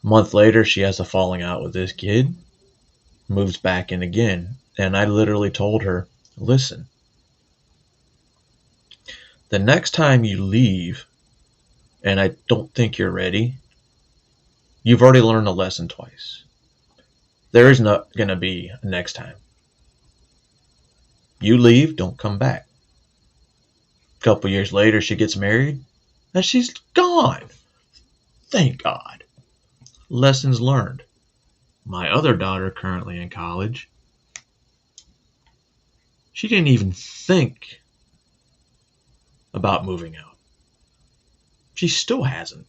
A month later, she has a falling out with this kid. Moves back in again. And I literally told her, listen, the next time you leave, and I don't think you're ready, you've already learned a lesson twice. There is not going to be a next time. You leave, don't come back. A couple years later, she gets married, and she's gone. Thank God. Lessons learned. My other daughter, currently in college, she didn't even think about moving out. She still hasn't.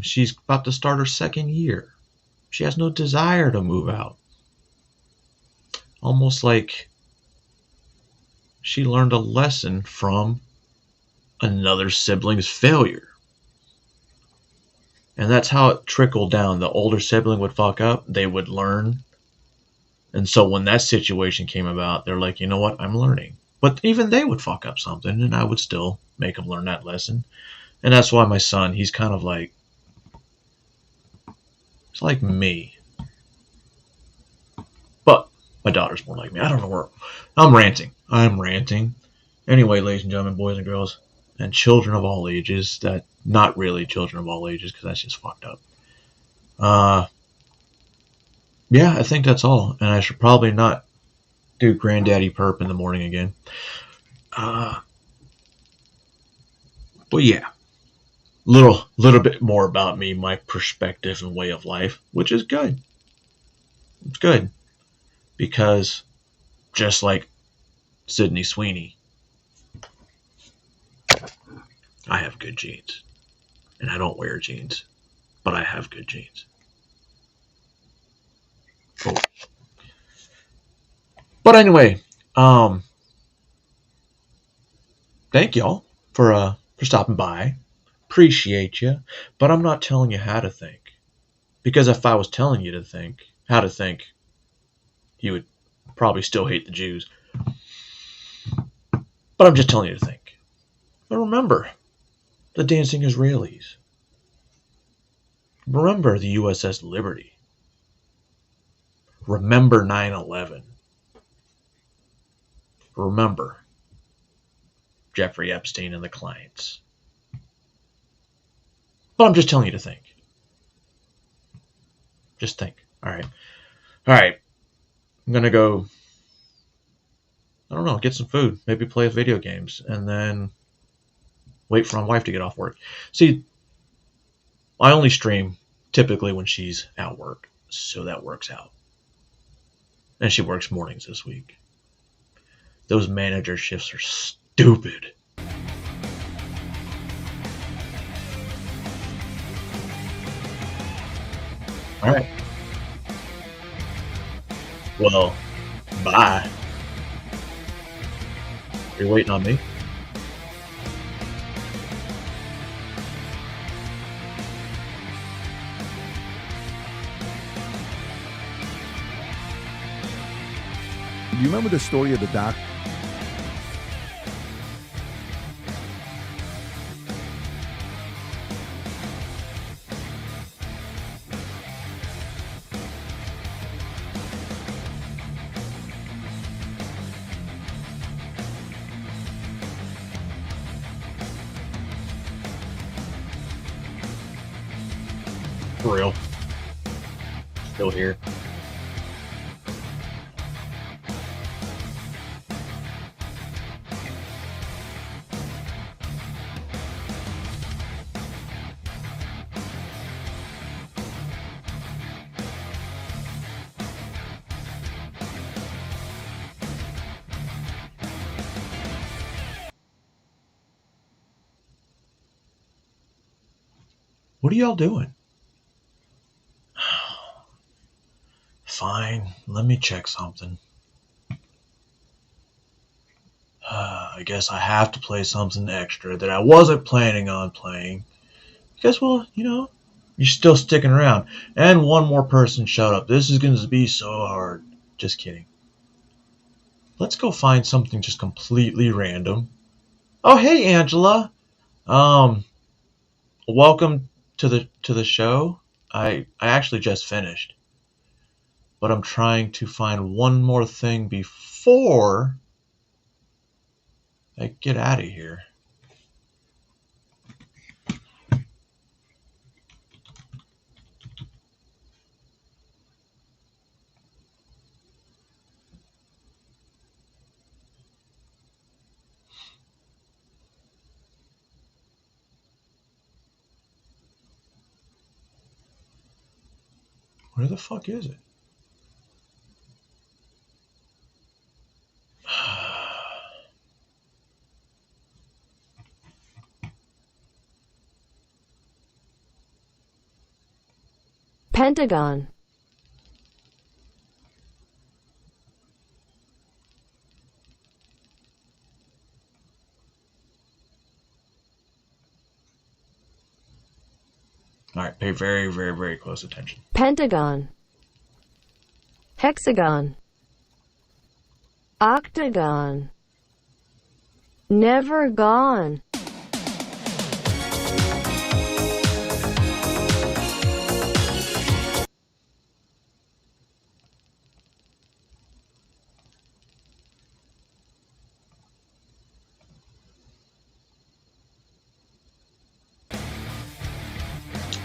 She's about to start her second year. She has no desire to move out. Almost like she learned a lesson from another sibling's failure. And that's how it trickled down. The older sibling would fuck up, they would learn. And so when that situation came about, they're like, you know what, I'm learning. But even they would fuck up something, and I would still make them learn that lesson. And that's why my son, he's kind of like, it's like me. But my daughter's more like me. I don't know where. I'm ranting. Anyway, ladies and gentlemen, boys and girls, and children of all ages, that not really children of all ages, because that's just fucked up. Yeah, I think that's all. And I should probably not do Granddaddy Perp in the morning again. But yeah, little bit more about me, my perspective and way of life, which is good. It's good because just like Sydney Sweeney, I have good genes, and I don't wear jeans, but I have good genes. Cool. But anyway, thank y'all for stopping by. Appreciate you, but I'm not telling you how to think, because if I was telling you to think how to think, you would probably still hate the Jews. But I'm just telling you to think. But remember the dancing Israelis. Remember the USS Liberty. Remember 9/11. Remember Jeffrey Epstein and the clients. But I'm just telling you to think. Just think. All right. I'm going to go, I don't know, get some food. Maybe play video games. And then wait for my wife to get off work. See, I only stream typically when she's at work. So that works out. And she works mornings this week. Those manager shifts are stupid. All right. Well, bye. You're waiting on me? You remember the story of the doc? For real. Still here. What are y'all doing? Fine, let me check something. I guess I have to play something extra that I wasn't planning on playing. Because, well, you're still sticking around. And one more person showed up. This is going to be so hard. Just kidding. Let's go find something just completely random. Oh, hey, Angela. Welcome to the show. I actually just finished. But I'm trying to find one more thing before I get out of here. Where the fuck is it? Pentagon. All right, pay very, very, very close attention. Pentagon. Hexagon. Octagon. Never gone.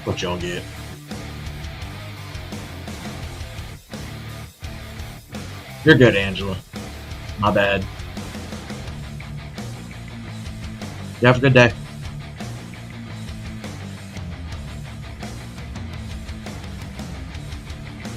What y'all get? You're good, Angela. My bad. You have a good day.